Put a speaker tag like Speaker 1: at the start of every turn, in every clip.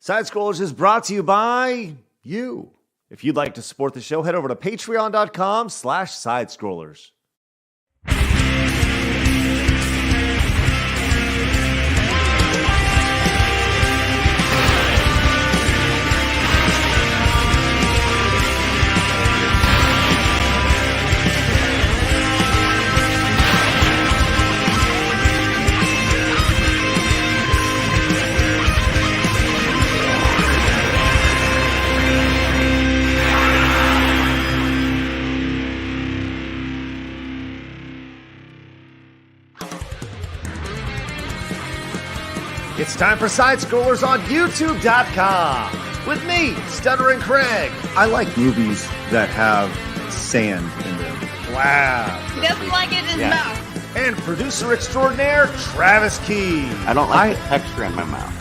Speaker 1: SideScrollers is brought to you by you. If you'd like to support the show, head over to patreon.com/sidescrollers. It's time for SideScrollers on YouTube.com with me, Stuttering Craig. I like movies that have sand in them. Wow.
Speaker 2: He doesn't like it in his mouth.
Speaker 1: And producer extraordinaire, Travis Key.
Speaker 3: I don't like the texture in my mouth.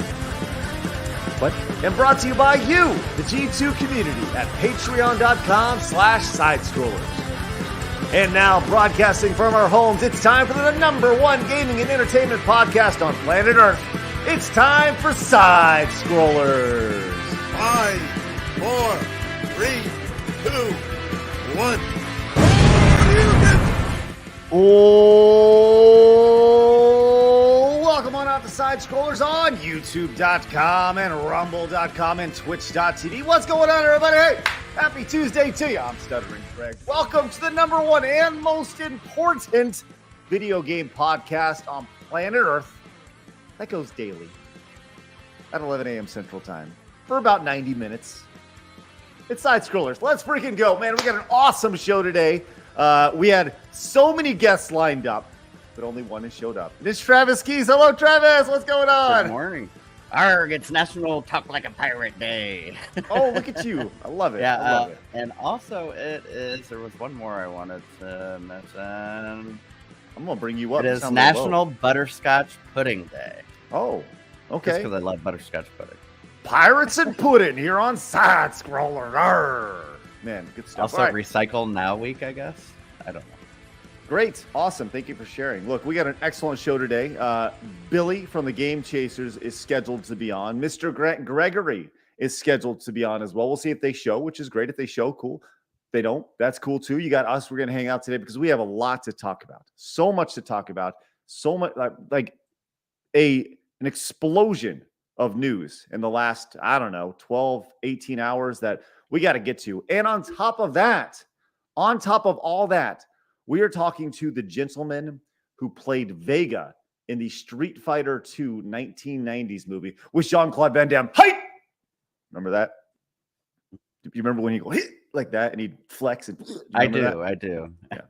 Speaker 1: What? And brought to you by you, the G2 community at patreon.com/sidescrollers. And now, broadcasting from our homes, it's time for the #1 gaming and entertainment podcast on planet Earth. It's time for SideScrollers.
Speaker 4: 5, 4, 3, 2, 1.
Speaker 1: Oh, welcome on out to SideScrollers on YouTube.com and Rumble.com and Twitch.tv. What's going on, everybody? Hey, happy Tuesday to you. I'm Stuttering Craig. Welcome to the #1 and most important video game podcast on planet Earth. That goes daily at 11 a.m. Central Time for about 90 minutes. It's SideScrollers. Let's freaking go, man. We got an awesome show today. We had so many guests lined up, but only one has showed up. It's Travis Keys. Hello, Travis. What's going on?
Speaker 3: Good morning. Arg, it's National Talk Like a Pirate Day.
Speaker 1: Oh, look at you. I love it.
Speaker 3: Yeah,
Speaker 1: I love it.
Speaker 3: And also there was one more I wanted to mention.
Speaker 1: I'm going to bring you up.
Speaker 3: It is National Butterscotch Pudding Day.
Speaker 1: Oh, okay.
Speaker 3: Just because I love butterscotch pudding.
Speaker 1: Pirates and pudding here on SideScroller. Arr. Man, good stuff.
Speaker 3: Also, Recycle Now Week, I guess. I don't know.
Speaker 1: Great. Awesome. Thank you for sharing. Look, we got an excellent show today. Billy from the Game Chasers is scheduled to be on. Mr. Gregory is scheduled to be on as well. We'll see if they show, which is great. If they show, cool. If they don't, that's cool too. You got us. We're going to hang out today because we have a lot to talk about. So much to talk about. So much like an explosion of news in the last, 12, 18 hours that we got to get to. And on top of all that, we are talking to the gentleman who played Vega in the Street Fighter II 1990s movie with Jean-Claude Van Damme. Hey! Remember that? Do you remember when you go hit like that and he'd flex? And
Speaker 3: I do.
Speaker 1: Yeah.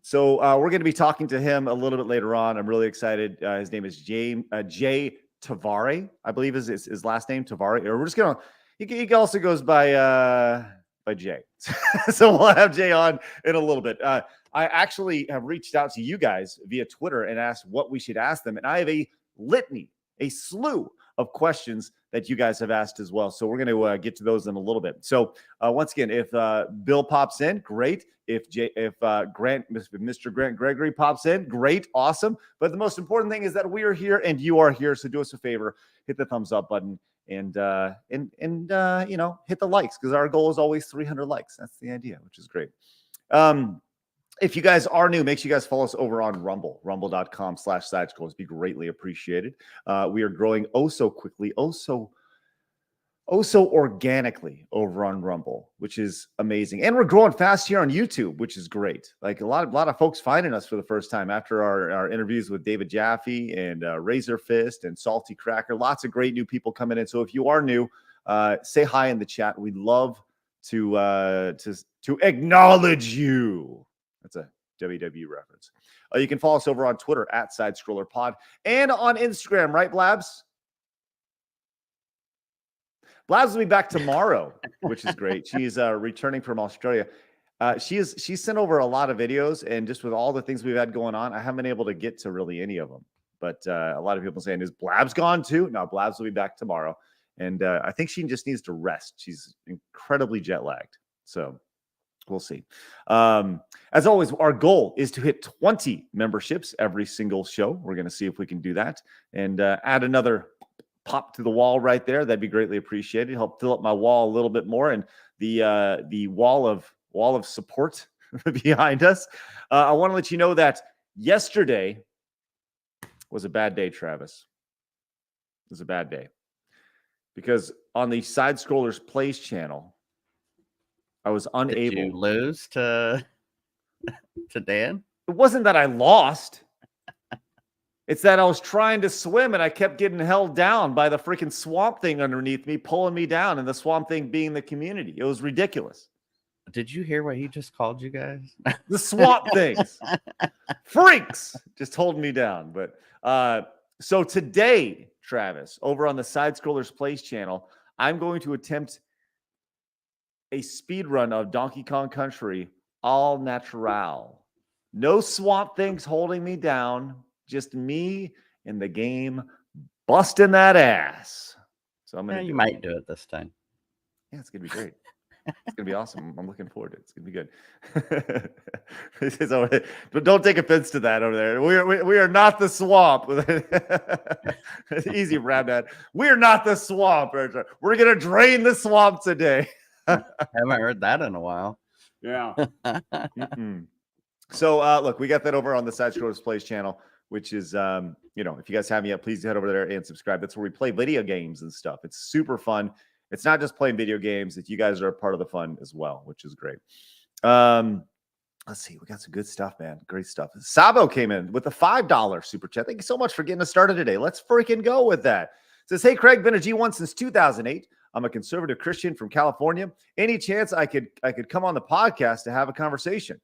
Speaker 1: So we're going to be talking to him a little bit later on. I'm really excited. His name is Jay Tavare, I believe is his last name, Tavare. Or we're just going to, he also goes by Jay. So we'll have Jay on in a little bit. I actually have reached out to you guys via Twitter and asked what we should ask them. And I have a slew of questions that you guys have asked as well. So we're going to get to those in a little bit. So once again, if Bill pops in, great. If Mr. Grant Gregory pops in, great, awesome. But the most important thing is that we are here and you are here. So do us a favor, hit the thumbs up button and hit the likes because our goal is always 300 likes. That's the idea, which is great. If you guys are new, make sure you guys follow us over on Rumble, rumble.com/sidescrollers. Be greatly appreciated. We are growing so quickly, so organically over on Rumble, which is amazing. And we're growing fast here on YouTube, which is great. Like a lot of folks finding us for the first time after our interviews with David Jaffe and Razor Fist and Salty Cracker. Lots of great new people coming in. So if you are new, say hi in the chat. We'd love to acknowledge you. That's a WWE reference. You can follow us over on Twitter at SideScrollerPod and on Instagram, right, Blabs? Blabs will be back tomorrow, which is great. She's returning from Australia. She's sent over a lot of videos, and just with all the things we've had going on, I haven't been able to get to really any of them. But a lot of people saying, is Blabs gone too? No, Blabs will be back tomorrow. And I think she just needs to rest. She's incredibly jet lagged. So we'll see. As always, our goal is to hit 20 memberships every single show. We're going to see if we can do that and add another pop to the wall right there, that'd be greatly appreciated. Help fill up my wall a little bit more, and the wall of support behind us. I want to let you know that yesterday was a bad day, Travis. It was a bad day because on the SideScrollers Plays channel, I was unable.
Speaker 3: Did you lose to Dan?
Speaker 1: It wasn't that I lost. It's that I was trying to swim and I kept getting held down by the freaking swamp thing underneath me, pulling me down, and the swamp thing being the community. It was ridiculous.
Speaker 3: Did you hear what he just called you guys?
Speaker 1: The swamp things. Freaks just holding me down. But so today, Travis, over on the SideScrollers Plays channel, I'm going to attempt a speed run of Donkey Kong Country all natural. No swamp things holding me down. Just me in the game busting that ass. So I'm gonna.
Speaker 3: You might do it this time.
Speaker 1: Yeah, it's gonna be great. It's gonna be awesome. I'm looking forward to it. It's gonna be good. But don't take offense to that over there. We are not the swamp. It's easy, Rabdad. We are not the swamp. We're gonna drain the swamp today.
Speaker 3: Haven't heard that in a while.
Speaker 1: Yeah. So look, we got that over on the SideScrollers Plays channel, which is if you guys haven't yet, please head over there and subscribe. That's where we play video games and stuff. It's super fun. It's not just playing video games. That you guys are a part of the fun as well, which is great. Let's see. We got some good stuff, man. Great stuff. Sabo came in with a $5 super chat. Thank you so much for getting us started today. Let's freaking go with that. Says, hey, Craig, been a G1 since 2008. I'm a conservative Christian from California. Any chance I could come on the podcast to have a conversation?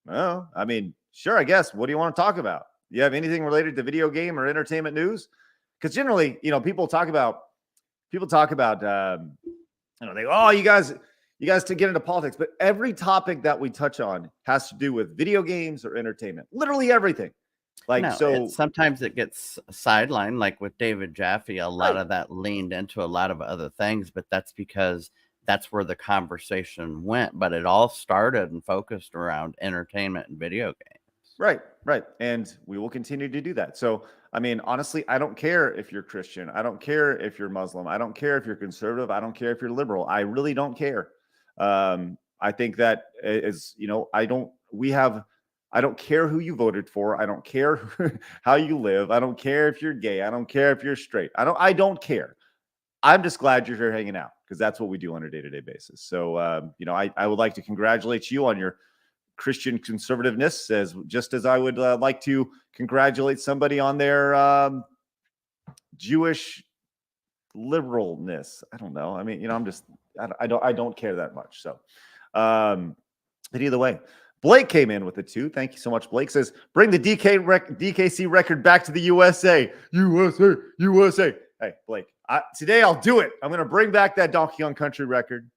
Speaker 1: Well, I mean, sure, I guess. What do you want to talk about? You have anything related to video game or entertainment news? Because generally, people talk about, you guys to get into politics, but every topic that we touch on has to do with video games or entertainment. Literally everything.
Speaker 3: Sometimes it gets sidelined, like with David Jaffe. A lot of that leaned into a lot of other things, but that's because that's where the conversation went. But it all started and focused around entertainment and video games.
Speaker 1: Right. And we will continue to do that. So, I mean, honestly, I don't care if you're Christian. I don't care if you're Muslim. I don't care if you're conservative. I don't care if you're liberal. I really don't care. I think that is, I don't care who you voted for. I don't care how you live. I don't care if you're gay. I don't care if you're straight. I don't care. I'm just glad you're here hanging out because that's what we do on a day-to-day basis. So, I would like to congratulate you on your Christian conservativeness, just as I would like to congratulate somebody on their Jewish liberalness. I don't know. I mean, I don't care that much. So, but either way, Blake came in with a 2. Thank you so much. Blake says, bring the DKC record back to the USA. USA. Hey, Blake, today I'll do it. I'm going to bring back that Donkey Kong Country record.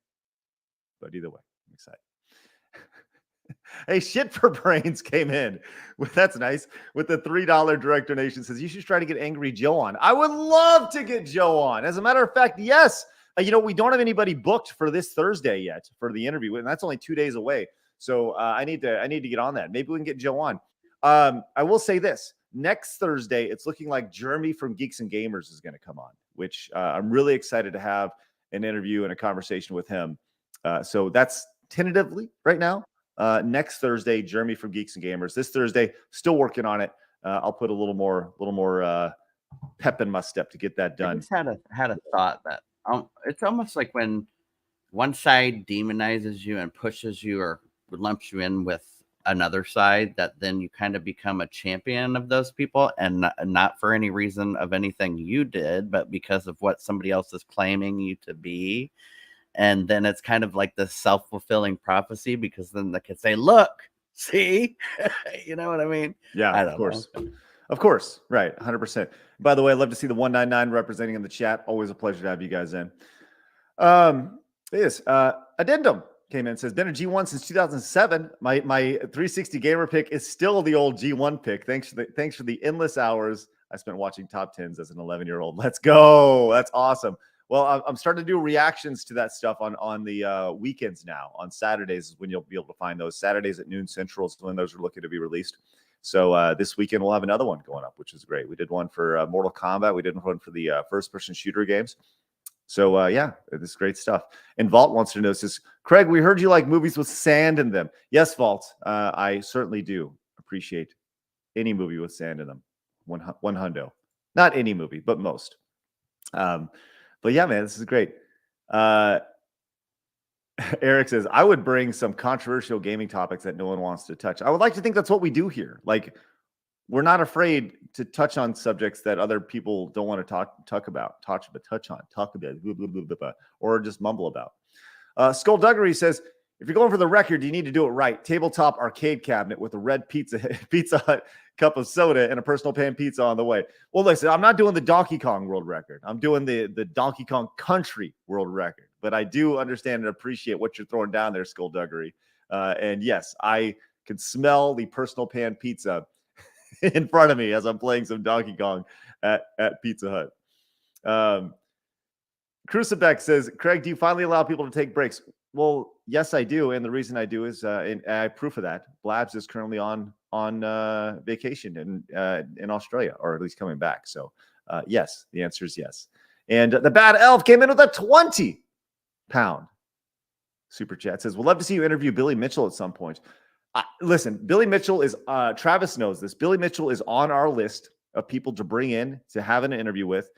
Speaker 1: But either way, I'm excited. Hey, Shit for Brains came in that's nice, with the $3 direct donation. Says you should try to get Angry Joe on. I would love to get Joe on. As a matter of fact, yes. We don't have anybody booked for this Thursday yet for the interview, and that's only 2 days away. So I need to get on that. Maybe we can get Joe on. I will say this: next Thursday, it's looking like Jeremy from Geeks and Gamers is going to come on, which I'm really excited to have an interview and a conversation with him. So that's tentatively right now. Next Thursday, Jeremy from Geeks and Gamers. This Thursday, still working on it. I'll put a little more pep in my step to get that done.
Speaker 3: I just had a thought that it's almost like when one side demonizes you and pushes you or lumps you in with another side, that then you kind of become a champion of those people, and not for any reason of anything you did, but because of what somebody else is claiming you to be. And then it's kind of like the self-fulfilling prophecy, because then they could say, look, see, you know what I mean?
Speaker 1: Yeah, of course. Of course. Right. 100%. By the way, I'd love to see the 199 representing in the chat. Always a pleasure to have you guys in. Addendum came in and says, been a G1 since 2007. My 360 gamer pick is still the old G1 pick. Thanks for the endless hours I spent watching top 10s as an 11-year-old. Let's go. That's awesome. Well, I'm starting to do reactions to that stuff on the weekends now. On Saturdays is when you'll be able to find those. Saturdays at noon Central is when those are looking to be released. So this weekend we'll have another one going up, which is great. We did one for Mortal Kombat. We did one for the first-person shooter games. So yeah, this is great stuff. And Vault wants to know, says, Craig, we heard you like movies with sand in them. Yes, Vault, I certainly do appreciate any movie with sand in them. One hundo. Not any movie, but most. But yeah, man, this is great. Eric says, I would bring some controversial gaming topics that no one wants to touch. I would like to think that's what we do here. Like, we're not afraid to touch on subjects that other people don't want to talk about, or just mumble about. Skullduggery says, if you're going for the record, you need to do it right. Tabletop arcade cabinet with a red Pizza Hut cup of soda and a personal pan pizza on the way. Well, listen, I'm not doing the Donkey Kong world record. I'm doing the Donkey Kong country world record. But I do understand and appreciate what you're throwing down there, Skullduggery. And yes, I can smell the personal pan pizza in front of me as I'm playing some Donkey Kong at Pizza Hut. Crucifix says, Craig, do you finally allow people to take breaks? Well, yes, I do. And the reason I do is, and I have proof of that, Blabs is currently on vacation in Australia, or at least coming back. So yes, the answer is yes. And the Bad Elf came in with a 20-pound super chat. Says, we'll love to see you interview Billy Mitchell at some point. Listen, Billy Mitchell is, Travis knows this. Billy Mitchell is on our list of people to bring in to have an interview with.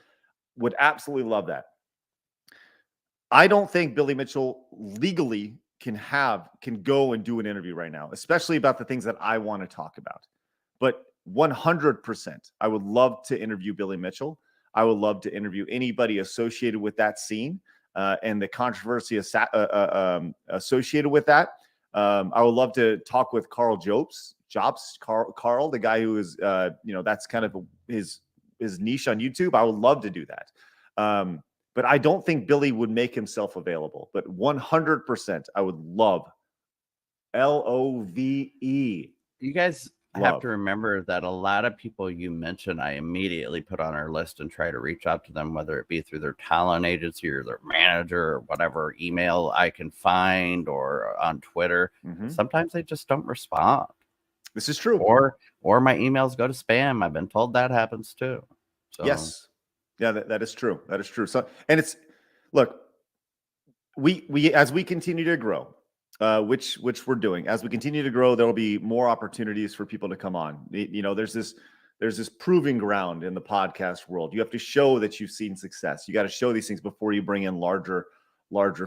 Speaker 1: Would absolutely love that. I don't think Billy Mitchell legally can go and do an interview right now, especially about the things that I want to talk about. But 100%, I would love to interview Billy Mitchell. I would love to interview anybody associated with that scene and the controversy associated with that. I would love to talk with Carl Jobs, Carl, the guy who is, that's kind of his niche on YouTube. I would love to do that. But I don't think Billy would make himself available. But 100%, I would love LOVE.
Speaker 3: You guys have to remember that a lot of people you mentioned, I immediately put on our list and try to reach out to them, whether it be through their talent agency or their manager or whatever email I can find or on Twitter.
Speaker 1: Mm-hmm.
Speaker 3: Sometimes they just don't respond.
Speaker 1: This is true.
Speaker 3: Or my emails go to spam. I've been told that happens too. So
Speaker 1: yes. Yeah, that is true. That is true. So, and it's, look, we as we continue to grow, which we're doing, as we continue to grow, there will be more opportunities for people to come on. There's this proving ground in the podcast world. You have to show that you've seen success. You got to show these things before you bring in larger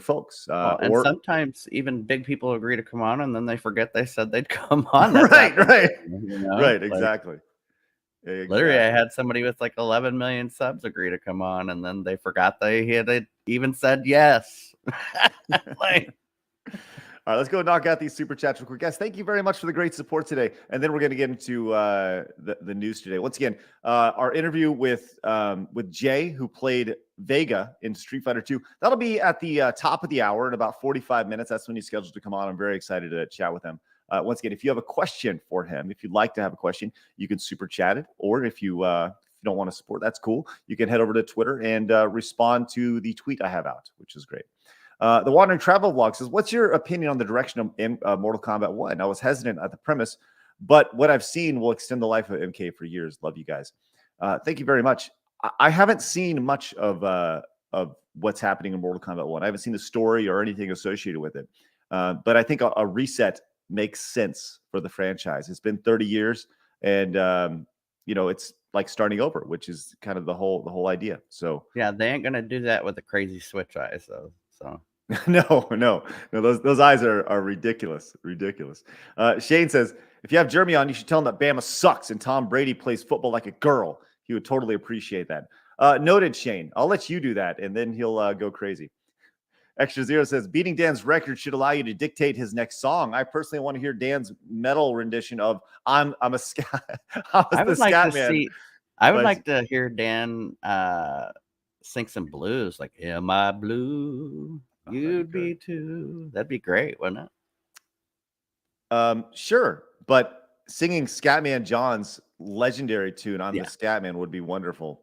Speaker 1: folks.
Speaker 3: And sometimes even big people agree to come on, and then they forget they said they'd come on.
Speaker 1: Right.
Speaker 3: Right.
Speaker 1: Exactly.
Speaker 3: Literally, I had somebody with like 11 million subs agree to come on, and then they forgot they had even said yes.
Speaker 1: All right, let's go knock out these super chats real quick. Guys, thank you very much for the great support today. And then we're going to get into the news today. Once again, our interview with Jay, who played Vega in Street Fighter 2. That'll be at the top of the hour in about 45 minutes. That's when he's scheduled to come on. I'm very excited to chat with him. Once again, if you have a question for him, if you'd like to have a question, you can super chat it. Or if you don't want to support, that's cool. You can head over to Twitter and respond to the tweet I have out, which is great. The Wandering Travel Vlog says, what's your opinion on the direction of Mortal Kombat 1? I was hesitant at the premise, but what I've seen will extend the life of MK for years. Love you guys. Thank you very much. I haven't seen much of what's happening in Mortal Kombat 1. I haven't seen the story or anything associated with it. But I think a reset makes sense for the franchise. It's been 30 years and it's like starting over, which is kind of the whole idea. So
Speaker 3: yeah, they ain't gonna do that with the crazy Switch eyes though. So
Speaker 1: no, those eyes are ridiculous. Shane says, if you have Jeremy on, you should tell him that Bama sucks and Tom Brady plays football like a girl. He would totally appreciate that. Noted, Shane. I'll let you do that and then he'll go crazy. Extra Zero says, beating Dan's record should allow you to dictate his next song. I personally want to hear Dan's metal rendition of I'm a scat. I would
Speaker 3: like to hear Dan sing some blues, like Am I Blue? You'd be too. That'd be great, wouldn't
Speaker 1: it? Sure. But singing Scatman John's legendary tune on the Scatman would be wonderful.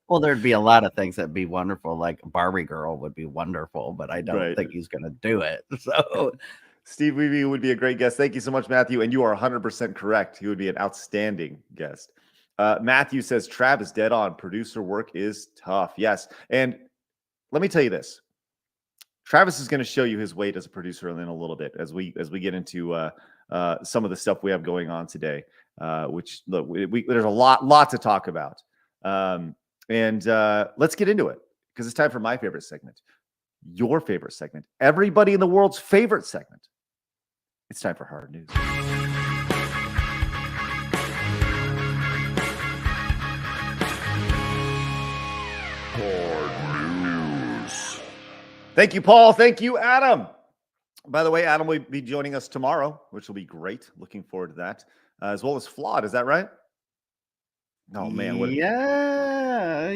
Speaker 3: Well, there'd be a lot of things that'd be wonderful, like Barbie Girl would be wonderful, but I don't think he's gonna do it.
Speaker 1: Steve Weeby would be a great guest. Thank you so much, Matthew. And you are 100% correct. He would be an outstanding guest. Matthew says, Trav is dead on. Producer work is tough. Yes. And let me tell you this. Travis is going to show you his weight as a producer in a little bit as we get into some of the stuff we have going on today, which look, there's a lot to talk about. And let's get into it because it's time for my favorite segment, your favorite segment, everybody in the world's favorite segment. It's time for hard news. Thank you, Paul. Thank you, Adam. By the way, Adam will be joining us tomorrow, which will be great. Looking forward to that, as well as Flawed. Is that right? Oh, man.
Speaker 3: Yeah.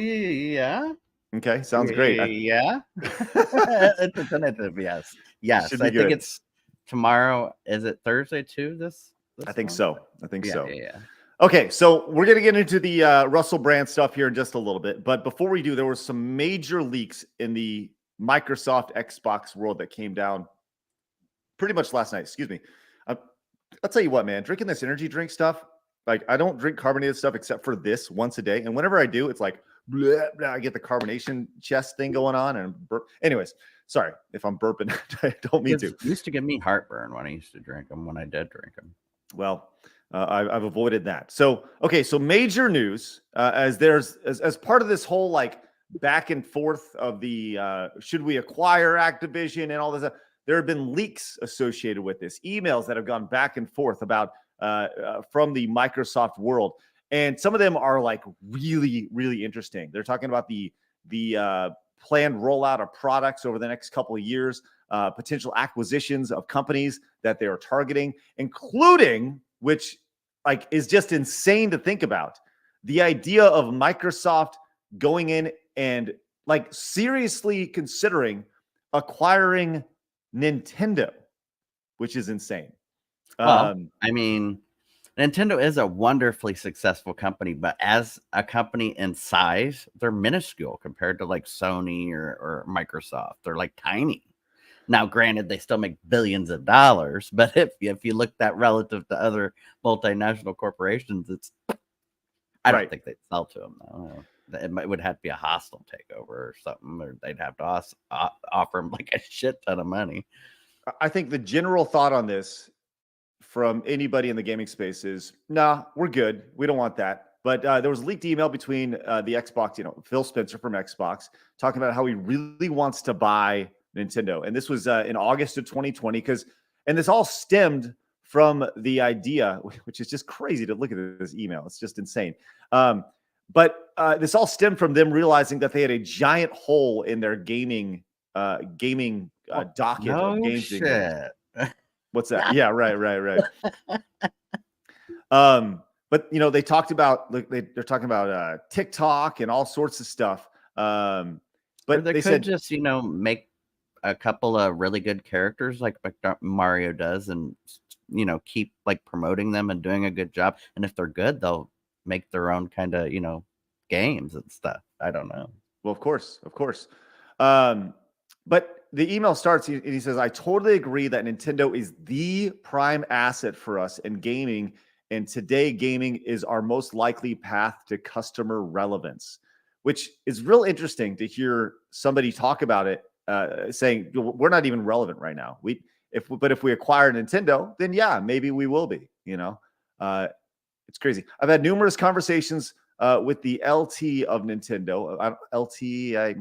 Speaker 1: Okay, sounds great.
Speaker 3: Yeah. It's a tentative, yes. Yes, I think it's tomorrow. Is it Thursday, too? This
Speaker 1: I think so.
Speaker 3: Yeah.
Speaker 1: Okay, so we're going to get into the Russell Brand stuff here in just a little bit. But before we do, there were some major leaks in the Microsoft Xbox world that came down pretty much last night. Excuse me. I'll tell you what, man, drinking this energy drink stuff, like I don't drink carbonated stuff except for this once a day. And whenever I do, it's like, blah, blah, I get the carbonation chest thing going on and burp. Anyways, sorry if I'm burping. I don't mean to.
Speaker 3: It used to give me heartburn when I used to drink them, when I did drink them.
Speaker 1: Well, I've avoided that. So, okay. So major news, as part of this whole like back and forth of the should we acquire Activision and all this, there have been leaks associated with this, emails that have gone back and forth about from the Microsoft world. And some of them are like really, really interesting. They're talking about the planned rollout of products over the next couple of years, potential acquisitions of companies that they are targeting, including, which like is just insane to think about, the idea of Microsoft going in and like seriously considering acquiring Nintendo, which is insane.
Speaker 3: Well, I mean, Nintendo is a wonderfully successful company, but as a company in size, they're minuscule compared to like Sony or Microsoft. They're like tiny. Now, granted, they still make billions of dollars, but if you look that relative to other multinational corporations, it's I don't think they'd sell to them though. It would have to be a hostile takeover or something, or they'd have to offer them like a shit ton of money.
Speaker 1: I think the general thought on this from anybody in the gaming space is, nah, we're good. We don't want that. But there was a leaked email between the Xbox, Phil Spencer from Xbox, talking about how he really wants to buy Nintendo. And this was in August of 2020, and this all stemmed from the idea, which is just crazy to look at this email. It's just insane. But this all stemmed from them realizing that they had a giant hole in their gaming docket of games.
Speaker 3: Shit.
Speaker 1: What's that? Yeah, right. But they talked about they're talking about TikTok and all sorts of stuff. But
Speaker 3: they said just make a couple of really good characters like Mario does, and keep like promoting them and doing a good job. And if they're good, they'll make their own kind of games and stuff. I don't know.
Speaker 1: Well, of course. But the email starts, and he says, I totally agree that Nintendo is the prime asset for us in gaming, and today gaming is our most likely path to customer relevance, which is real interesting to hear somebody talk about it, saying we're not even relevant right now. But if we acquire Nintendo, then yeah, maybe we will be. It's crazy. I've had numerous conversations with the LT of Nintendo. I'm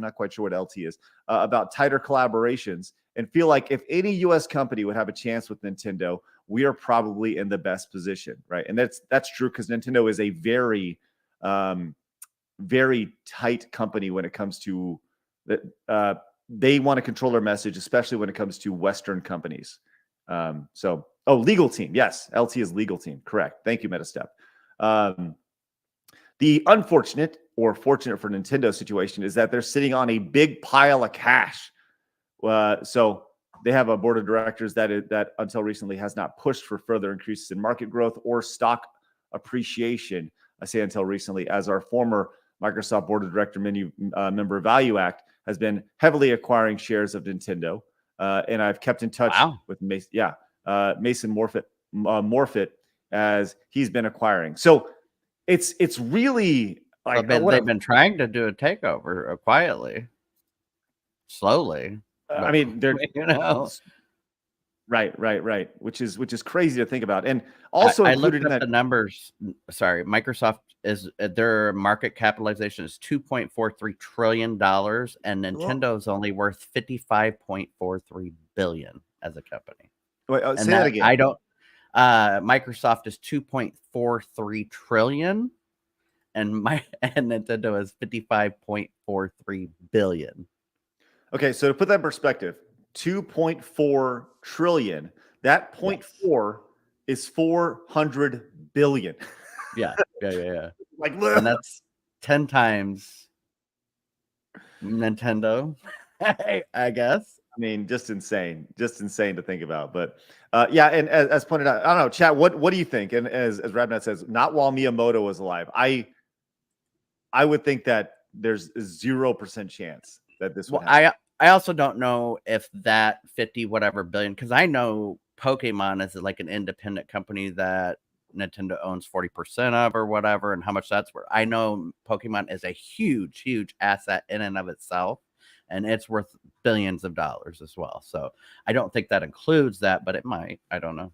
Speaker 1: not quite sure what LT is, about tighter collaborations, and feel like if any U.S. company would have a chance with Nintendo, we are probably in the best position, right? And that's true because Nintendo is a very, very tight company when it comes to that. They want to control their message, especially when it comes to Western companies. Legal team. Yes, LT is legal team. Correct. Thank you, Metastep. The unfortunate or fortunate for Nintendo situation is that they're sitting on a big pile of cash. So they have a board of directors that until recently has not pushed for further increases in market growth or stock appreciation. I say until recently, as our former Microsoft board of director member Value Act has been heavily acquiring shares of Nintendo. and I've kept in touch with Mason. Yeah, Mason Morfitt as he's been acquiring. So it's really like
Speaker 3: they've been trying to do a takeover quietly, slowly.
Speaker 1: I mean, they're right, which is crazy to think about. And also
Speaker 3: I
Speaker 1: included
Speaker 3: looked
Speaker 1: in
Speaker 3: up
Speaker 1: that
Speaker 3: the numbers. Sorry, Microsoft is their market capitalization is $2.43 trillion, and Nintendo's only worth $55.43 billion as a company.
Speaker 1: Wait, say that again.
Speaker 3: I don't. Microsoft is 2.43 trillion, and Nintendo is 55.43 billion.
Speaker 1: Okay, so to put that in perspective, 2.4 trillion. That 0.4 is 400 billion.
Speaker 3: Yeah.
Speaker 1: Like,
Speaker 3: and that's 10 times Nintendo, I guess.
Speaker 1: I mean, just insane to think about. But yeah, and as pointed out, I don't know, chat. What do you think? And as Rabnat says, not while Miyamoto was alive. I would think that there's a 0% chance that this would happen.
Speaker 3: I also don't know if that 50 whatever billion, because I know Pokemon is like an independent company that Nintendo owns 40% of or whatever, and how much that's worth. I know Pokemon is a huge asset in and of itself, and it's worth billions of dollars as well. So I don't think that includes that, but it might. I don't know.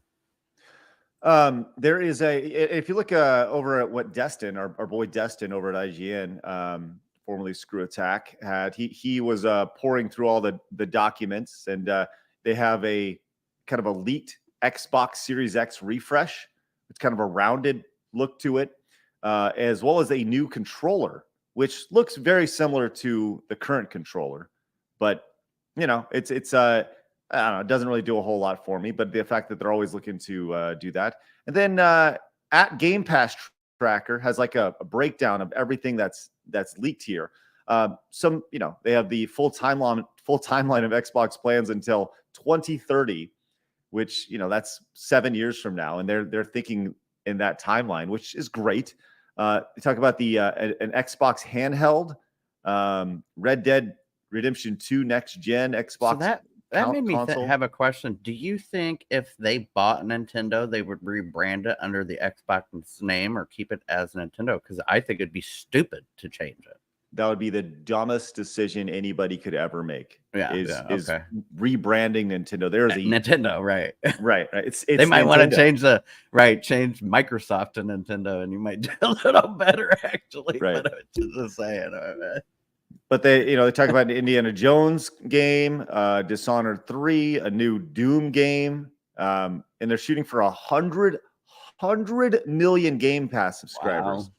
Speaker 1: There is if you look over at what Destin, our boy Destin over at IGN, formerly Screw Attack, had, he was pouring through all the documents, and they have a kind of a leaked Xbox Series X refresh. It's kind of a rounded look to it, as well as a new controller, which looks very similar to the current controller, but you know, it's I don't know, it doesn't really do a whole lot for me, but the fact that they're always looking to do that. And then at Game Pass Tracker has like a breakdown of everything that's leaked here. Some, you know, they have the full timeline of Xbox plans until 2030, which, you know, that's 7 years from now, and they're thinking in that timeline, which is great. They talk about the an Xbox handheld, Red Dead Redemption 2 next gen Xbox.
Speaker 3: So that made me have a question. Do you think if they bought Nintendo, they would rebrand it under the Xbox name or keep it as Nintendo? Because I think it'd be stupid to change it.
Speaker 1: That would be the dumbest decision anybody could ever make. Is rebranding Nintendo. There's a
Speaker 3: Nintendo, right?
Speaker 1: Right. It's
Speaker 3: they might want to change change Microsoft to Nintendo, and you might do a little better actually.
Speaker 1: Right.
Speaker 3: But just saying.
Speaker 1: But they talk about an Indiana Jones game, Dishonored 3, a new Doom game, and they're shooting for 100 million Game Pass subscribers.
Speaker 3: Wow.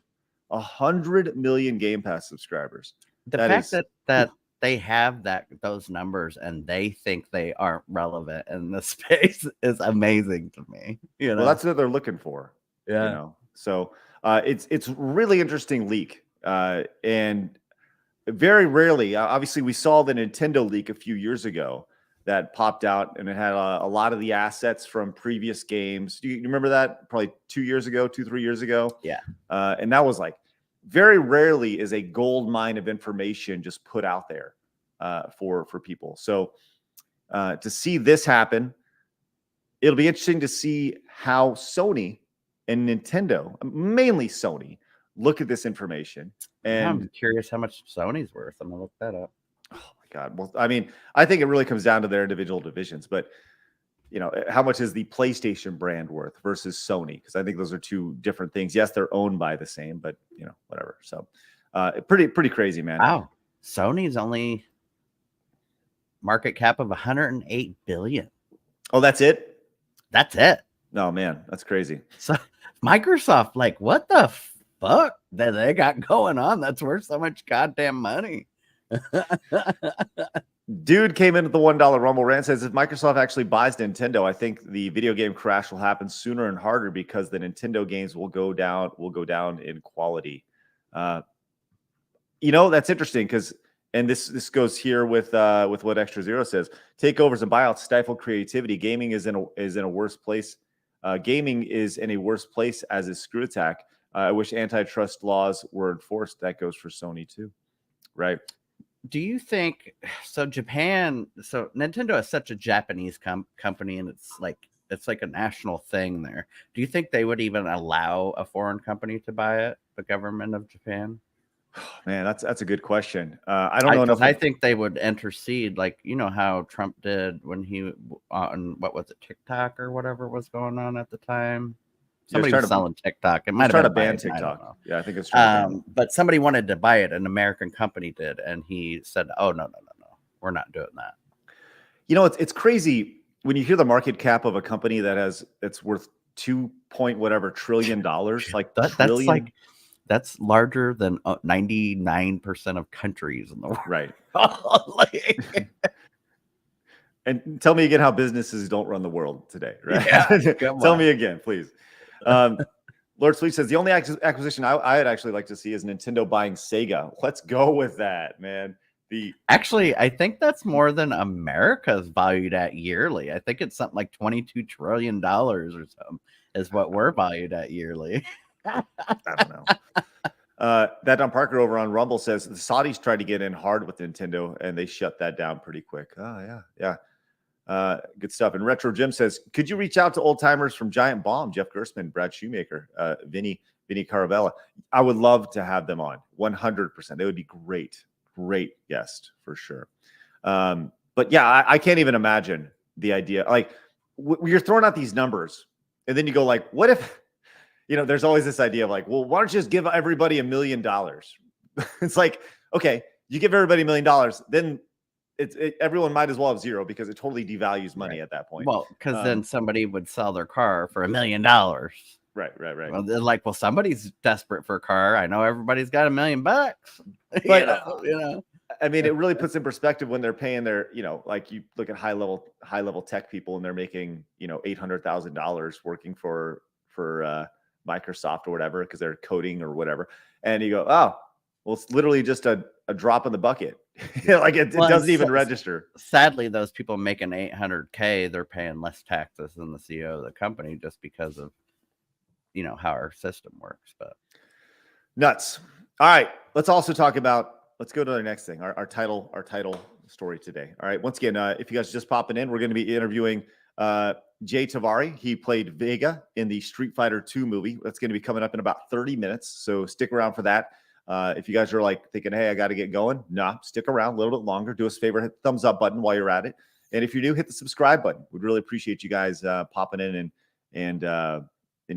Speaker 1: 100 million Game Pass subscribers.
Speaker 3: The fact that they have those numbers and they think they aren't relevant in this space is amazing to me. You know,
Speaker 1: well, that's what they're looking for.
Speaker 3: Yeah.
Speaker 1: You know, so it's really interesting leak, and very rarely. Obviously, we saw the Nintendo leak a few years ago that popped out, and it had a lot of the assets from previous games. Do you remember that? Probably 3 years ago.
Speaker 3: Yeah.
Speaker 1: And that was like, very rarely is a gold mine of information just put out there for people. So to see this happen, it'll be interesting to see how Sony and Nintendo, mainly Sony, look at this information. And
Speaker 3: I'm curious how much Sony's worth. I'm gonna look that up.
Speaker 1: Oh my God. Well, I mean, I think it really comes down to their individual divisions, but you know, how much is the PlayStation brand worth versus Sony? Because I think those are two different things. Yes, they're owned by the same, but you know, whatever. So pretty crazy, man.
Speaker 3: Wow. Sony's only market cap of 108 billion.
Speaker 1: Oh, that's it?
Speaker 3: That's it.
Speaker 1: No, man, that's crazy.
Speaker 3: So Microsoft, like, what the fuck that they got going on that's worth so much goddamn money?
Speaker 1: Dude came into the $1 Rumble rant, says if Microsoft actually buys Nintendo, I think the video game crash will happen sooner and harder because the Nintendo games will go down in quality. You know, that's interesting because, and this goes here with what Extra Zero says. Takeovers and buyouts stifle creativity. Gaming is in a worse place. Gaming is in a worse place as is Screw Attack. I wish antitrust laws were enforced. That goes for Sony too, right?
Speaker 3: do you think so? Japan, so Nintendo is such a Japanese company, and it's like a national thing there. Do you think they would even allow a foreign company to buy it? The government of Japan?
Speaker 1: Man, that's a good question. I don't know enough.
Speaker 3: I think they would intercede, like how Trump did when he on what was it, TikTok or whatever was going on at the time. Somebody was selling TikTok. It might have been
Speaker 1: a ban TikTok.
Speaker 3: I don't know.
Speaker 1: Yeah, I think it's
Speaker 3: but somebody wanted to buy it. An American company did, and he said, "Oh no, we're not doing that."
Speaker 1: It's crazy when you hear the market cap of a company it's worth 2 point whatever trillion dollars. Like
Speaker 3: that's larger than 99% of countries in the world.
Speaker 1: Right. And tell me again how businesses don't run the world today, right?
Speaker 3: Yeah,
Speaker 1: tell me again, please. Lord Sweet says the only acquisition I'd actually like to see is Nintendo buying Sega. Let's go with that, man.
Speaker 3: Actually, I think that's more than America's valued at yearly. I think it's something like $22 trillion or something is what we're valued at yearly.
Speaker 1: I don't know. That Don Parker over on Rumble says the Saudis tried to get in hard with Nintendo and they shut that down pretty quick. Oh yeah. Good stuff. And Retro Jim says, could you reach out to old timers from Giant Bomb, Jeff Gersman, Brad Shoemaker, Vinny Caravella? I would love to have them on 100%. They would be great guest for sure. But yeah, I can't even imagine the idea. Like you're throwing out these numbers and then you go like, what if, there's always this idea of like, well, why don't you just give everybody $1 million? It's like, okay, you give everybody $1 million, then everyone might as well have zero because it totally devalues money at that point.
Speaker 3: Well, because then somebody would sell their car for $1 million. Right.
Speaker 1: Well,
Speaker 3: they're like, well, somebody's desperate for a car. I know everybody's got $1 million.
Speaker 1: But I mean, it really puts in perspective when they're paying their, like you look at high level tech people and they're making, $800,000 working for Microsoft or whatever because they're coding or whatever, and you go, oh, well, it's literally just a drop in the bucket. Like it doesn't even register.
Speaker 3: Sadly, those people making $800K, they're paying less taxes than the CEO of the company just because of how our system works. But
Speaker 1: nuts. All right, let's also talk about. Let's go to the next thing. Our title story today. All right. Once again, if you guys are just popping in, we're going to be interviewing Jay Tavare. He played Vega in the Street Fighter 2 movie. That's going to be coming up in about 30 minutes. So stick around for that. If you guys are like thinking, hey, I got to get going. Nah, stick around a little bit longer. Do us a favor, hit the thumbs up button while you're at it. And if you're new, hit the subscribe button. We'd really appreciate you guys popping in and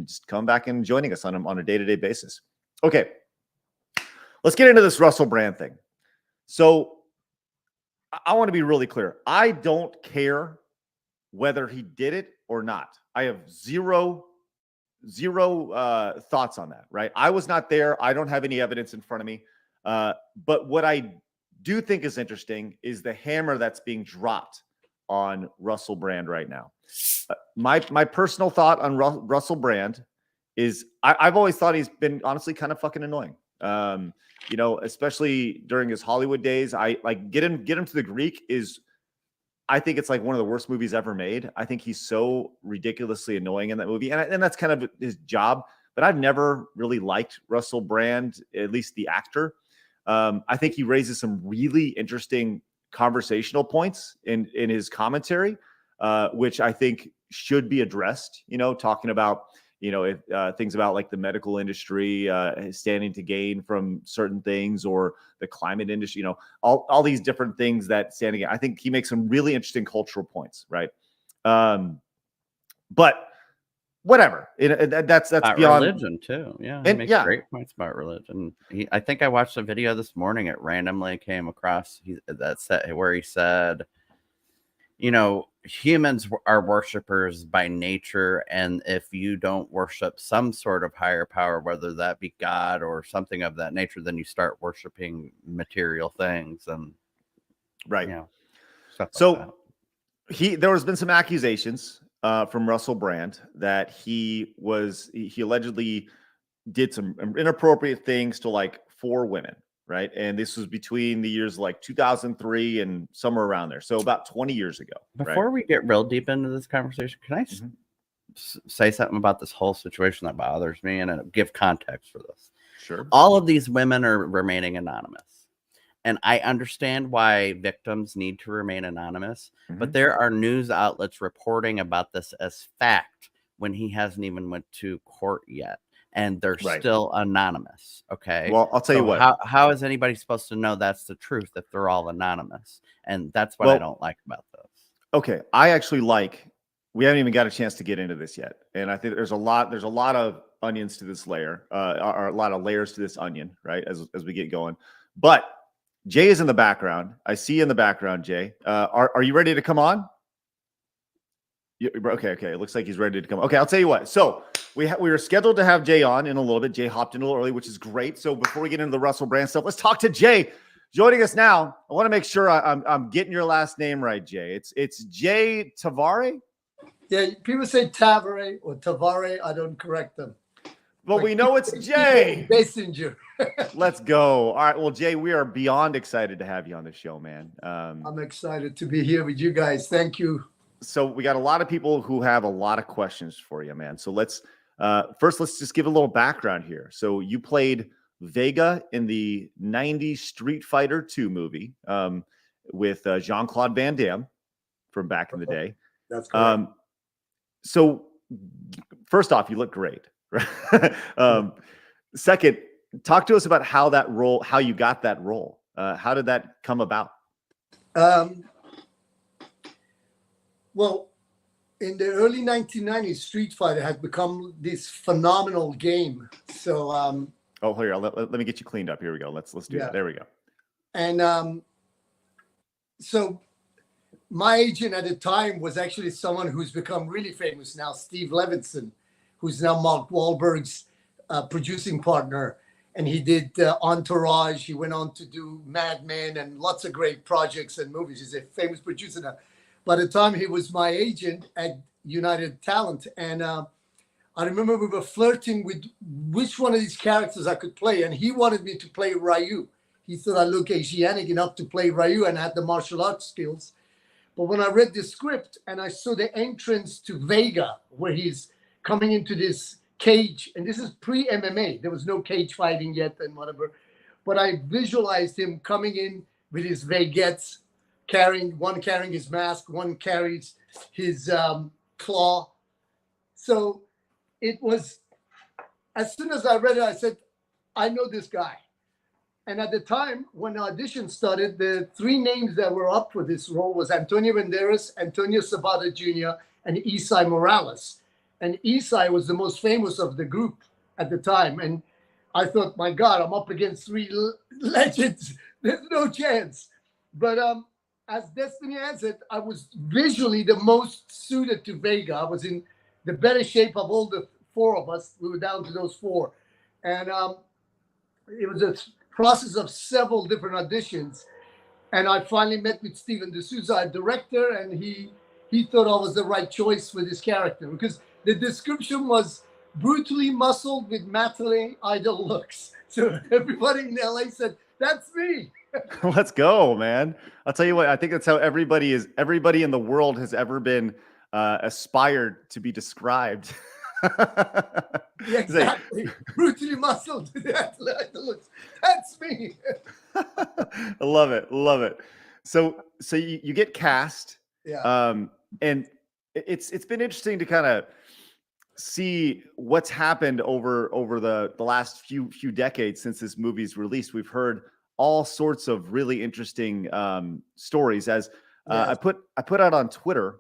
Speaker 1: just come back and joining us on a day-to-day basis. Okay. Let's get into this Russell Brand thing. So I want to be really clear. I don't care whether he did it or not. I have zero thoughts on that, right? I was not there. I don't have any evidence in front of me. But what I do think is interesting is the hammer that's being dropped on Russell Brand right now. My personal thought on Russell Brand is I've always thought he's been honestly kind of fucking annoying. Especially during his Hollywood days. I like get him to the Greek is, I think it's like one of the worst movies ever made. I think he's so ridiculously annoying in that movie. And that's kind of his job, but I've never really liked Russell Brand, at least the actor. I think he raises some really interesting conversational points in his commentary, which I think should be addressed, talking about, things about like the medical industry standing to gain from certain things, or the climate industry, all these different things that stand again. I think he makes some really interesting cultural points, right? But whatever, that's beyond
Speaker 3: religion too. Yeah, he makes great points about religion. I think I watched a video this morning. It randomly came across where he said, humans are worshipers by nature, and if you don't worship some sort of higher power, whether that be God or something of that nature, then you start worshiping material things and
Speaker 1: stuff. So there has been some accusations from Russell Brand that he allegedly did some inappropriate things to like 4 women. Right. And this was between the years like 2003 and somewhere around there. So about 20 years ago.
Speaker 3: Before we get real deep into this conversation, can I say something about this whole situation that bothers me and give context for this?
Speaker 1: Sure.
Speaker 3: All of these women are remaining anonymous. And I understand why victims need to remain anonymous, but
Speaker 1: Mhm.
Speaker 3: there are news outlets reporting about this as fact when he hasn't even went to court yet, and they're
Speaker 1: Right.
Speaker 3: still anonymous. Okay.
Speaker 1: Well, I'll tell you
Speaker 3: So
Speaker 1: what.
Speaker 3: how is anybody supposed to know that's the truth if they're all anonymous? And that's what I
Speaker 1: Well,
Speaker 3: don't like about those.
Speaker 1: okay, I actually like. We haven't even got a chance to get into this yet, and I think there's a lot of onions to this layer, or a lot of layers to this onion, right? As we get going, but Jay is in the background. I see you in the background, Jay. Are you ready to come on? Okay. It looks like he's ready to come. Okay, I'll tell you what. So we were scheduled to have Jay on in a little bit. Jay hopped in a little early, which is great. So before we get into the Russell Brand stuff, let's talk to Jay. Joining us now. I want to make sure I'm getting your last name right, Jay. It's Jay Tavare.
Speaker 5: Yeah, people say Tavare or Tavare. I don't correct them.
Speaker 1: But we know it's Jay.
Speaker 5: Messenger.
Speaker 1: Let's go. All right. Well, Jay, we are beyond excited to have you on the show, man.
Speaker 5: I'm excited to be here with you guys. Thank you.
Speaker 1: So we got a lot of people who have a lot of questions for you, man. So let's just give a little background here. So you played Vega in the 90s Street Fighter 2 movie with Jean-Claude Van Damme from back in the day.
Speaker 5: That's correct.
Speaker 1: So first off, you look great. Second, talk to us about how you got that role. How did that come about?
Speaker 5: Well, in the early 1990s, Street Fighter had become this phenomenal game. So,
Speaker 1: oh, here, let me get you cleaned up. Here we go. Let's do that. There we go.
Speaker 5: And so my agent at the time was actually someone who's become really famous now, Steve Levinson, who's now Mark Wahlberg's producing partner. And he did Entourage. He went on to do Mad Men and lots of great projects and movies. He's a famous producer now. By the time he was my agent at United Talent. And I remember we were flirting with which one of these characters I could play. And he wanted me to play Ryu. He thought I looked Asiatic enough to play Ryu and had the martial arts skills. But when I read the script and I saw the entrance to Vega, where he's coming into this cage, and this is pre-MMA. There was no cage fighting yet and whatever. But I visualized him coming in with his Vegettes, carrying his mask, one carries his claw. So it was, as soon as I read it, I said, I know this guy. And at the time, when the audition started, the three names that were up for this role was Antonio Banderas, Antonio Sabata Jr., and Isai Morales. And Isai was the most famous of the group at the time. And I thought, my God, I'm up against three legends. There's no chance. But as destiny has it, I was visually the most suited to Vega. I was in the better shape of all the four of us. We were down to those four. And it was a process of several different auditions. And I finally met with Steven D'Souza, our director, and he thought I was the right choice for this character because the description was brutally muscled with Matley idol looks. So everybody in LA said, that's me.
Speaker 1: Let's go, man. I'll tell you what, I think that's how everybody in the world has ever been aspired to be described.
Speaker 5: Yeah, exactly. Brutally muscled with Matley idol looks. That's me.
Speaker 1: I love it. So you get cast.
Speaker 5: Yeah.
Speaker 1: And it's been interesting to kind of see what's happened over the last few decades since this movie's released. We've heard all sorts of really interesting stories. As I put out on Twitter,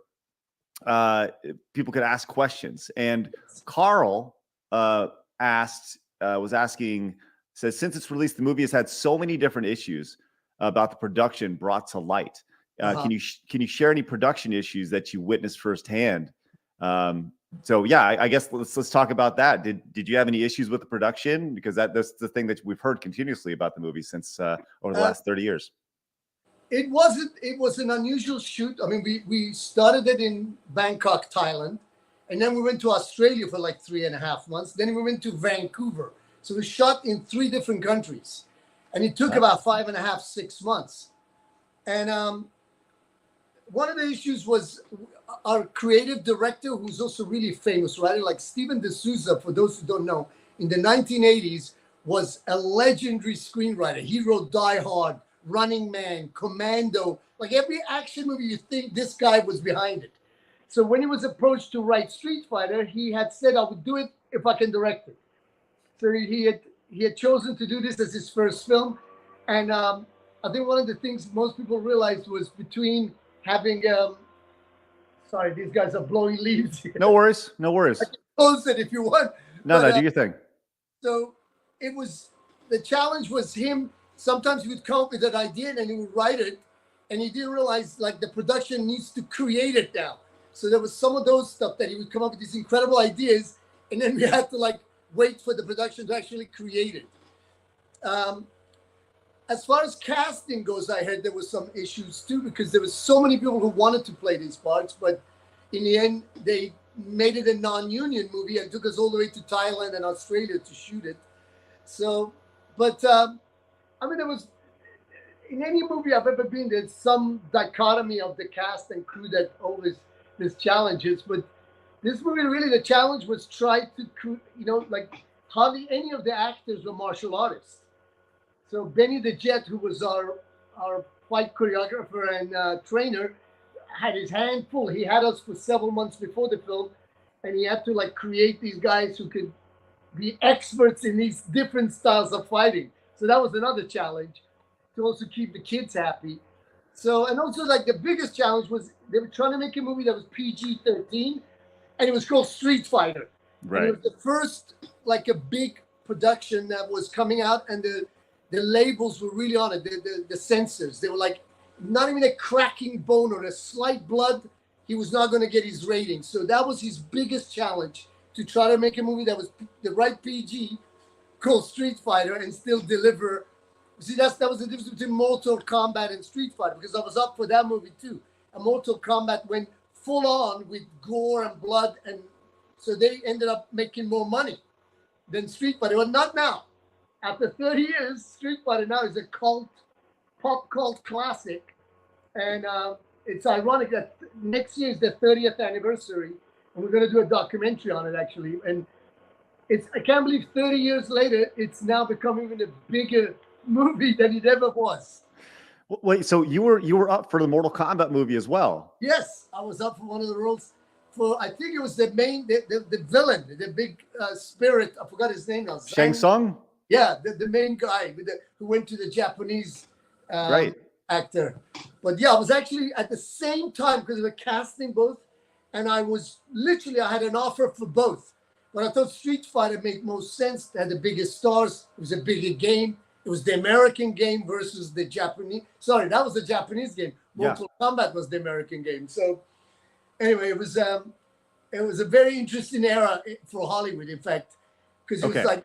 Speaker 1: people could ask questions, and Carl was asking, says, since it's released, the movie has had so many different issues about the production brought to light. Can you share any production issues that you witnessed firsthand? So yeah, I guess let's talk about that. Did you have any issues with the production? Because that's the thing that we've heard continuously about the movie since over the last 30 years.
Speaker 5: It was an unusual shoot. I mean, we started it in Bangkok, Thailand, and then we went to Australia for like 3.5 months. Then we went to Vancouver. So we shot in 3 different countries, and it took about 5.5, 6 months. And one of the issues was our creative director, who's also really famous, right? Like Steven D'Souza, for those who don't know, in the 1980s was a legendary screenwriter. He wrote Die Hard, Running Man, Commando, like every action movie you think this guy was behind it. So when he was approached to write Street Fighter, he had said, I would do it if I can direct it. So he had chosen to do this as his first film. And I think one of the things most people realized was between having, sorry, these guys are blowing leaves here.
Speaker 1: No worries. No worries.
Speaker 5: I can close it if you want.
Speaker 1: No, do your thing.
Speaker 5: So it was, the challenge was him. Sometimes he would come up with an idea and then he would write it. And he didn't realize like the production needs to create it now. So there was some of those stuff that he would come up with these incredible ideas. And then we had to like wait for the production to actually create it. As far as casting goes, I heard there was some issues too, because there was so many people who wanted to play these parts, but in the end, they made it a non-union movie and took us all the way to Thailand and Australia to shoot it. So, but I mean, there was, in any movie I've ever been, there's some dichotomy of the cast and crew that always there's challenges. But this movie, really, the challenge was try to, like hardly any of the actors were martial artists. So Benny the Jet, who was our fight choreographer and trainer, had his hand full. He had us for several months before the film, and he had to like create these guys who could be experts in these different styles of fighting. So that was another challenge to also keep the kids happy. So, and also like the biggest challenge was they were trying to make a movie that was PG-13, and it was called Street Fighter.
Speaker 1: Right.
Speaker 5: And it was the first like a big production that was coming out, and the labels were really on it. The censors, they were like, not even a cracking bone or a slight blood, he was not going to get his rating. So that was his biggest challenge, to try to make a movie that was the right PG, called Street Fighter, and still deliver. See, that was the difference between Mortal Kombat and Street Fighter, because I was up for that movie too. And Mortal Kombat went full on with gore and blood, and so they ended up making more money than Street Fighter. But not now. After 30 years, Street Fighter now is a pop cult classic. And it's ironic that next year is the 30th anniversary, and we're going to do a documentary on it, actually. And I can't believe 30 years later, it's now becoming even a bigger movie than it ever was.
Speaker 1: Wait, so you were up for the Mortal Kombat movie as well?
Speaker 5: Yes, I was up for one of the roles for, I think it was the main, the villain, the big spirit. I forgot his name now.
Speaker 1: Shang Tsung?
Speaker 5: Yeah, the main guy who went to the Japanese actor. But yeah, I was actually at the same time, because we were casting both, and I had an offer for both. But I thought Street Fighter made most sense. It had the biggest stars. It was a bigger game. It was the American game versus the Japanese. Sorry, that was the Japanese game. Mortal Kombat was the American game. So anyway, it was a very interesting era for Hollywood, in fact, because it was like,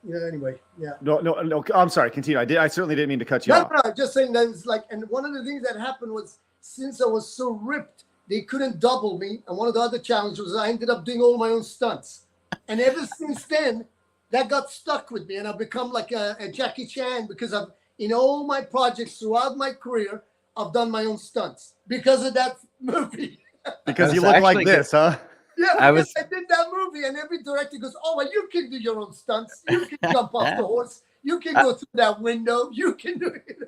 Speaker 5: anyway, yeah.
Speaker 1: No. I'm sorry. Continue. I certainly didn't mean to cut you off.
Speaker 5: No, just saying that it's like, and one of the things that happened was, since I was so ripped, they couldn't double me. And one of the other challenges was I ended up doing all my own stunts. And ever since then, that got stuck with me, and I've become like a Jackie Chan, because in all my projects throughout my career, I've done my own stunts because of that movie.
Speaker 1: Because you look like this, huh?
Speaker 5: Yeah, I did that movie, and every director goes, "Oh, well, you can do your own stunts. You can jump off the horse. You can go through that window. You can do it."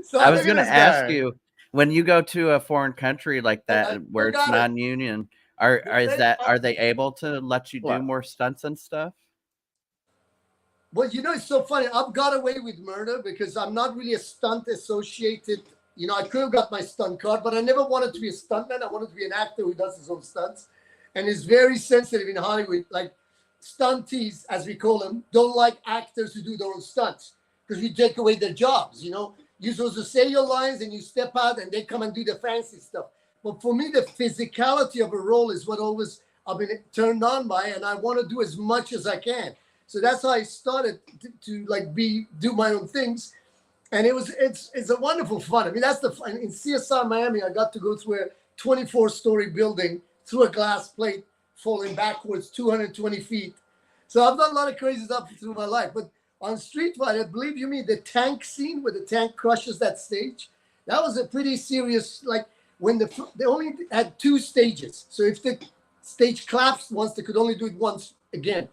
Speaker 5: So
Speaker 3: I was going to ask you, when you go to a foreign country like that, where it's non-union, are they able to let you do more stunts and stuff?
Speaker 5: Well, it's so funny. I've got away with murder because I'm not really a stunt associated. I could have got my stunt card, but I never wanted to be a stuntman. I wanted to be an actor who does his own stunts. And it's very sensitive in Hollywood. Like, stunties, as we call them, don't like actors who do their own stunts, because we take away their jobs. You're supposed to say your lines and you step out and they come and do the fancy stuff. But for me, the physicality of a role is what always I've been turned on by, and I want to do as much as I can. So that's how I started to do my own things. And it's a wonderful fun. I mean, that's the fun. In CSI Miami, I got to go through a 24-story building through a glass plate, falling backwards 220 feet. So I've done a lot of crazy stuff through my life. But on Street Fighter, believe you me, the tank scene where the tank crushes that stage, that was a pretty serious, when they only had 2 stages. So if the stage collapsed once, they could only do it once again.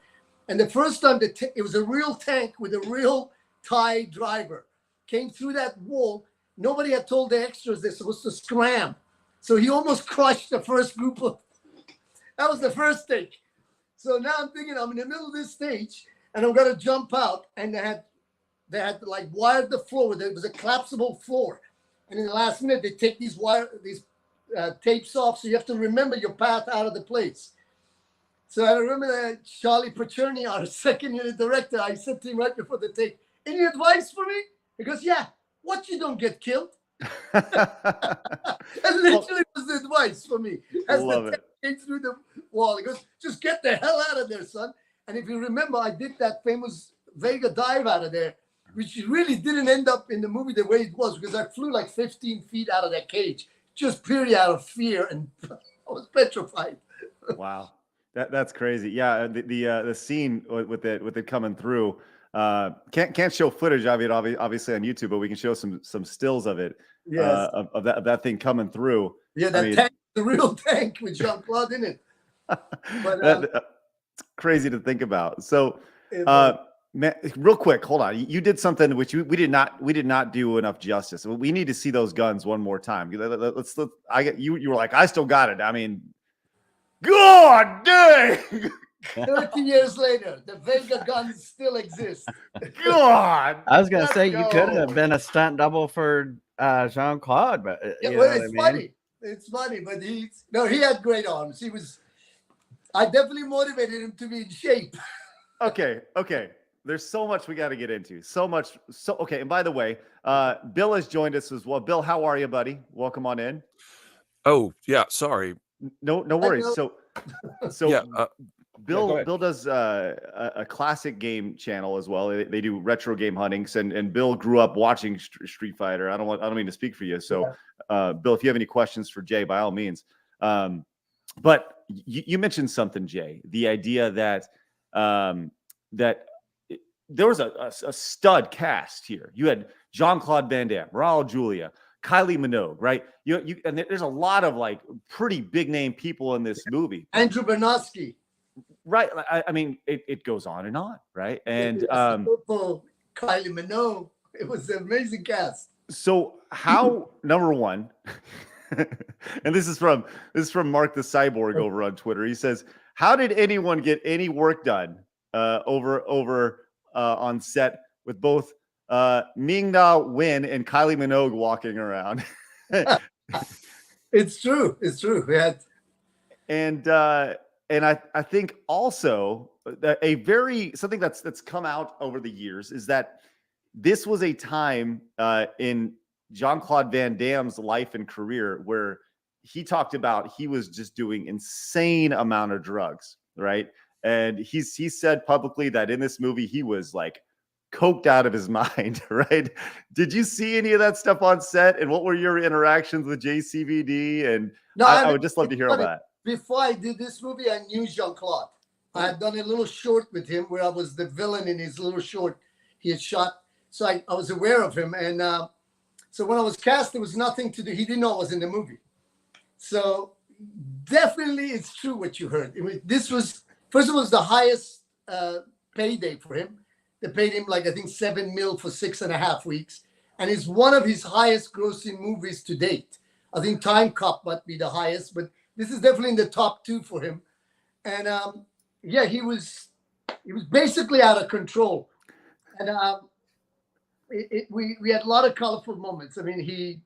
Speaker 5: And the first time, it was a real tank with a real Thai driver. came through that wall. Nobody had told the extras they're supposed to scram. So he almost crushed the first group of, that was the first take. So now I'm thinking I'm in the middle of this stage and I'm going to jump out, and they had like wired the floor. There was a collapsible floor. And in the last minute, they take these tapes off. So you have to remember your path out of the place. So I remember that Charlie Pacherny, our second unit director, I said to him right before the take, any advice for me? He goes, yeah, watch you don't get killed. That literally was the advice for me. As the tank came through the wall, he goes, just get the hell out of there, son. And if you remember, I did that famous Vega dive out of there, which really didn't end up in the movie the way it was, because I flew like 15 feet out of that cage, just purely out of fear, and I was petrified.
Speaker 1: Wow. That's crazy. Yeah, the scene with it coming through, can't show footage of it obviously on YouTube, but we can show some stills of it.
Speaker 5: Yes.
Speaker 1: Of that thing coming through.
Speaker 5: Yeah, tank, the real tank with Jean-Claude in it. But
Speaker 1: it's crazy to think about. So, man, real quick, hold on. You did something which we did not do enough justice. We need to see those guns one more time. You were like, I still got it. I mean, God dang.
Speaker 5: 30 years later, the Vega guns still exist.
Speaker 1: God.
Speaker 3: I was going to say, you could have been a stunt double for Jean-Claude, but
Speaker 5: yeah, well, it's funny. It's funny, but he had great arms. I definitely motivated him to be in shape.
Speaker 1: Okay. There's so much we got to get into. Okay. And by the way, Bill has joined us as well. Bill, how are you, buddy? Welcome on in.
Speaker 6: Oh yeah, sorry.
Speaker 1: No worries. So
Speaker 6: yeah,
Speaker 1: Bill does a classic game channel as well. They do retro game huntings, and Bill grew up watching Street Fighter. I don't mean to speak for you. So, Bill, if you have any questions for Jay, by all means. But you mentioned something, Jay, the idea that there was a stud cast here. You had Jean-Claude Van Damme, Raul Julia, Kylie Minogue, right? And there's a lot of like pretty big name people in this movie.
Speaker 5: Andrew Bernowski.
Speaker 1: Right. I mean, it goes on, right? And
Speaker 5: Kylie Minogue. It was an amazing cast.
Speaker 1: So how, number one, and this is from Mark the Cyborg over on Twitter. He says, how did anyone get any work done over on set with both Ming-Na Wen and Kylie Minogue walking around?
Speaker 5: It's true. We had,
Speaker 1: and I think also that something that's come out over the years is that this was a time in Jean-Claude Van Damme's life and career where he talked about he was just doing insane amount of drugs, right? And he said publicly that in this movie he was like coked out of his mind, right? Did you see any of that stuff on set? And what were your interactions with Jcvd? And I would just love to hear all that.
Speaker 5: Before I did this movie, I knew Jean-Claude. I had done a little short with him where I was the villain in his little short he had shot. So I was aware of him. And so when I was cast, there was nothing to do. He didn't know I was in the movie. So definitely it's true what you heard. This was, first of all, it was the highest payday for him. They paid him like, I think, $7 million for 6.5 weeks. And it's one of his highest grossing movies to date. I think Time Cop might be the highest, but this is definitely in the top 2 for him. And yeah, he was basically out of control. And we had a lot of colorful moments. I mean,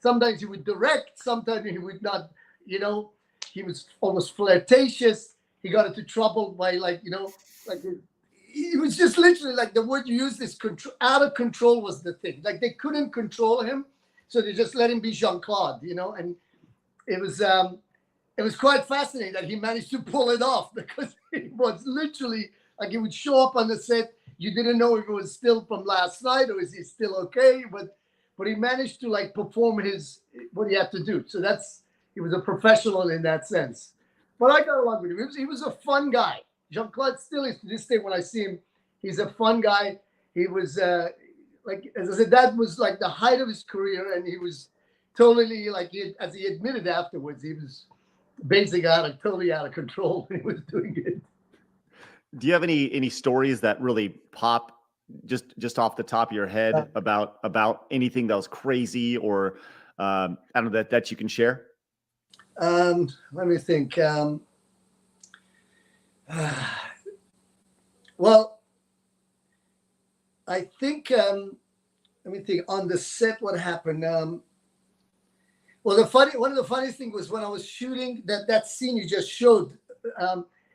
Speaker 5: sometimes he would direct, sometimes he would not, he was almost flirtatious. He got into trouble by it was just literally like the word you used is control. Out of control was the thing. Like they couldn't control him, so they just let him be Jean-Claude, and it was quite fascinating that he managed to pull it off, because it was literally like he would show up on the set. You didn't know if it was still from last night or is he still okay, but he managed to like perform what he had to do. So he was a professional in that sense. But I got along with him. He was a fun guy. Jean-Claude still is to this day when I see him. He's a fun guy. He was like, as I said, that was like the height of his career, and he was totally like, as he admitted afterwards, he was basically totally out of control when he was doing it.
Speaker 1: Do you have any stories that really pop just off the top of your head about anything that was crazy or I don't know that you can share?
Speaker 5: Let me think. Well, I think let me think on the set what happened. Well, one of the funniest things was when I was shooting that scene you just showed.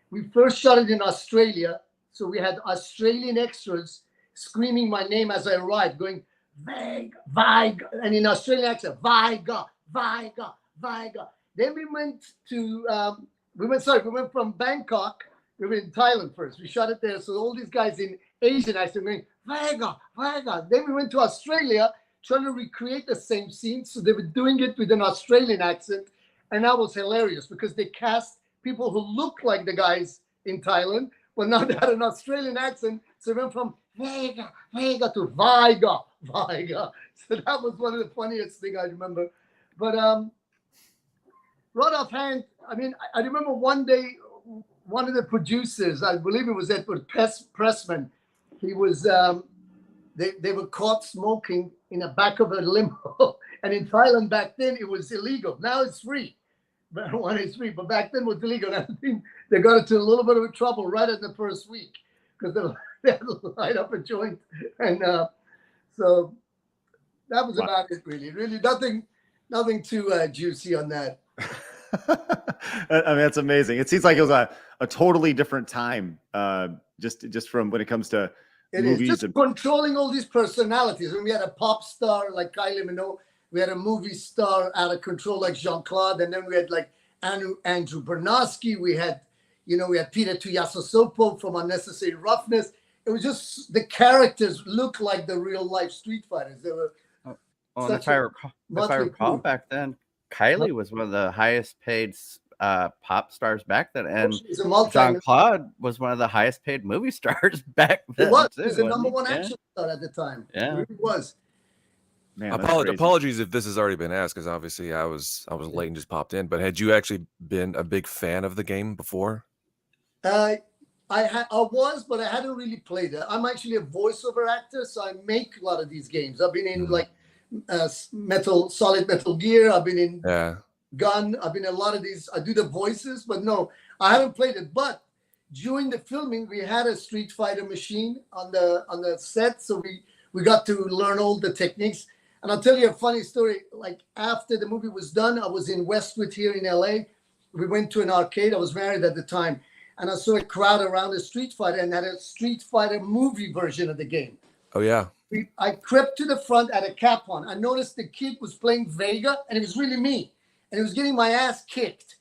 Speaker 5: We first shot it in Australia, so we had Australian extras screaming my name as I arrived, going Vega, Vega, and in Australian accent, Vega, Vega, Vega. Then we went to we went from Bangkok. We were in Thailand first. We shot it there, so all these guys in Asian accent going Vega, Vega. Then we went to Australia, trying to recreate the same scene. So they were doing it with an Australian accent. And that was hilarious because they cast people who look like the guys in Thailand, but now they had an Australian accent. So they went from Vega, Vega to Vega, Vega. So that was one of the funniest things I remember. But right offhand, I mean, I remember one day, one of the producers, I believe it was Edward Pressman, he was, they were caught smoking in the back of a limo. And in Thailand back then, it was illegal. Now it's free. Marijuana is free, but back then it was illegal. And I think they got into a little bit of trouble right in the first week because they had to light up a joint. And so that was about it, really. Really nothing too juicy on that.
Speaker 1: I mean, that's amazing. It seems like it was a totally different time, just from when it comes to movies.
Speaker 5: Just controlling all these personalities. When we had a pop star like Kylie Minogue, we had a movie star out of control like Jean-Claude, and then we had like Andrew Bernowski. We had Peter Tuiasosopo from Unnecessary Roughness. It was just the characters looked like the real life Street Fighters. They were.
Speaker 3: If I recall back then, Kylie was one of the highest paid pop stars back then, and Jean-Claude was one of the highest paid movie stars back then.
Speaker 5: He was the number one action star at the time.
Speaker 3: Yeah,
Speaker 5: he really was.
Speaker 1: Man,
Speaker 6: apologies if this has already been asked, because obviously I was late and just popped in. But had you actually been a big fan of the game before?
Speaker 5: I was, but I hadn't really played it. I'm actually a voiceover actor, so I make a lot of these games. I've been in like Solid Metal Gear. I've been in Gun. I've been in a lot of these. I do the voices, but no, I haven't played it. But during the filming, we had a Street Fighter machine on the set, so we got to learn all the techniques. And I'll tell you a funny story. Like after the movie was done, I was in Westwood here in LA. We went to an arcade. I was married at the time. And I saw a crowd around a Street Fighter and had a Street Fighter movie version of the game.
Speaker 6: Oh, yeah.
Speaker 5: I crept to the front at a cap on. I noticed the kid was playing Vega, and it was really me. And he was getting my ass kicked.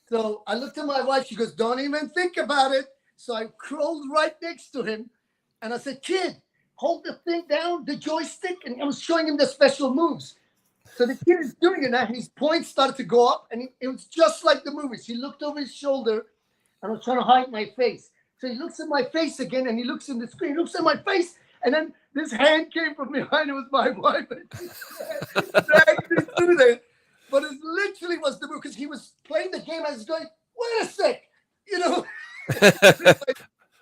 Speaker 5: So I looked at my wife. She goes, "Don't even think about it." So I crawled right next to him. And I said, "Kid, hold the thing down, the joystick." And I was showing him the special moves. So the kid is doing it, and his points started to go up. And it was just like the movies. He looked over his shoulder. I was trying to hide my face. So he looks at my face again, and he looks in the screen, looks at my face, and then this hand came from behind. It was my wife, and she dragged me through there. But it literally was the move, because he was playing the game. I was going, "Wait a sec,"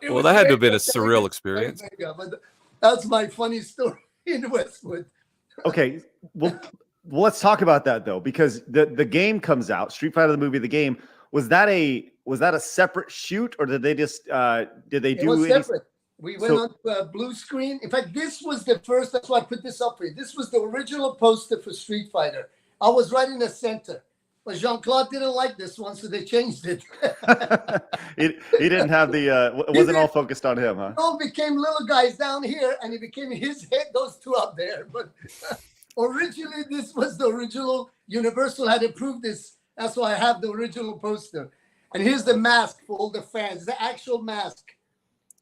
Speaker 6: Well, that had to have been a surreal experience.
Speaker 5: But that's my funny story in Westwood.
Speaker 1: Okay, well, let's talk about that though, because the game comes out, Street Fighter the movie, the game. Was that a separate shoot, or did they just did they do?
Speaker 5: It was separate. We went on to a blue screen. In fact, this was the first. That's why I put this up for you. This was the original poster for Street Fighter. I was right in the center, but Jean-Claude didn't like this one, so they changed it.
Speaker 1: he didn't have the. It wasn't all focused on him, huh?
Speaker 5: All became little guys down here, and it became his head. Those two up there, but originally this was the original. Universal had approved this. That's why I have the original poster. And here's the mask for all the fans, the actual mask.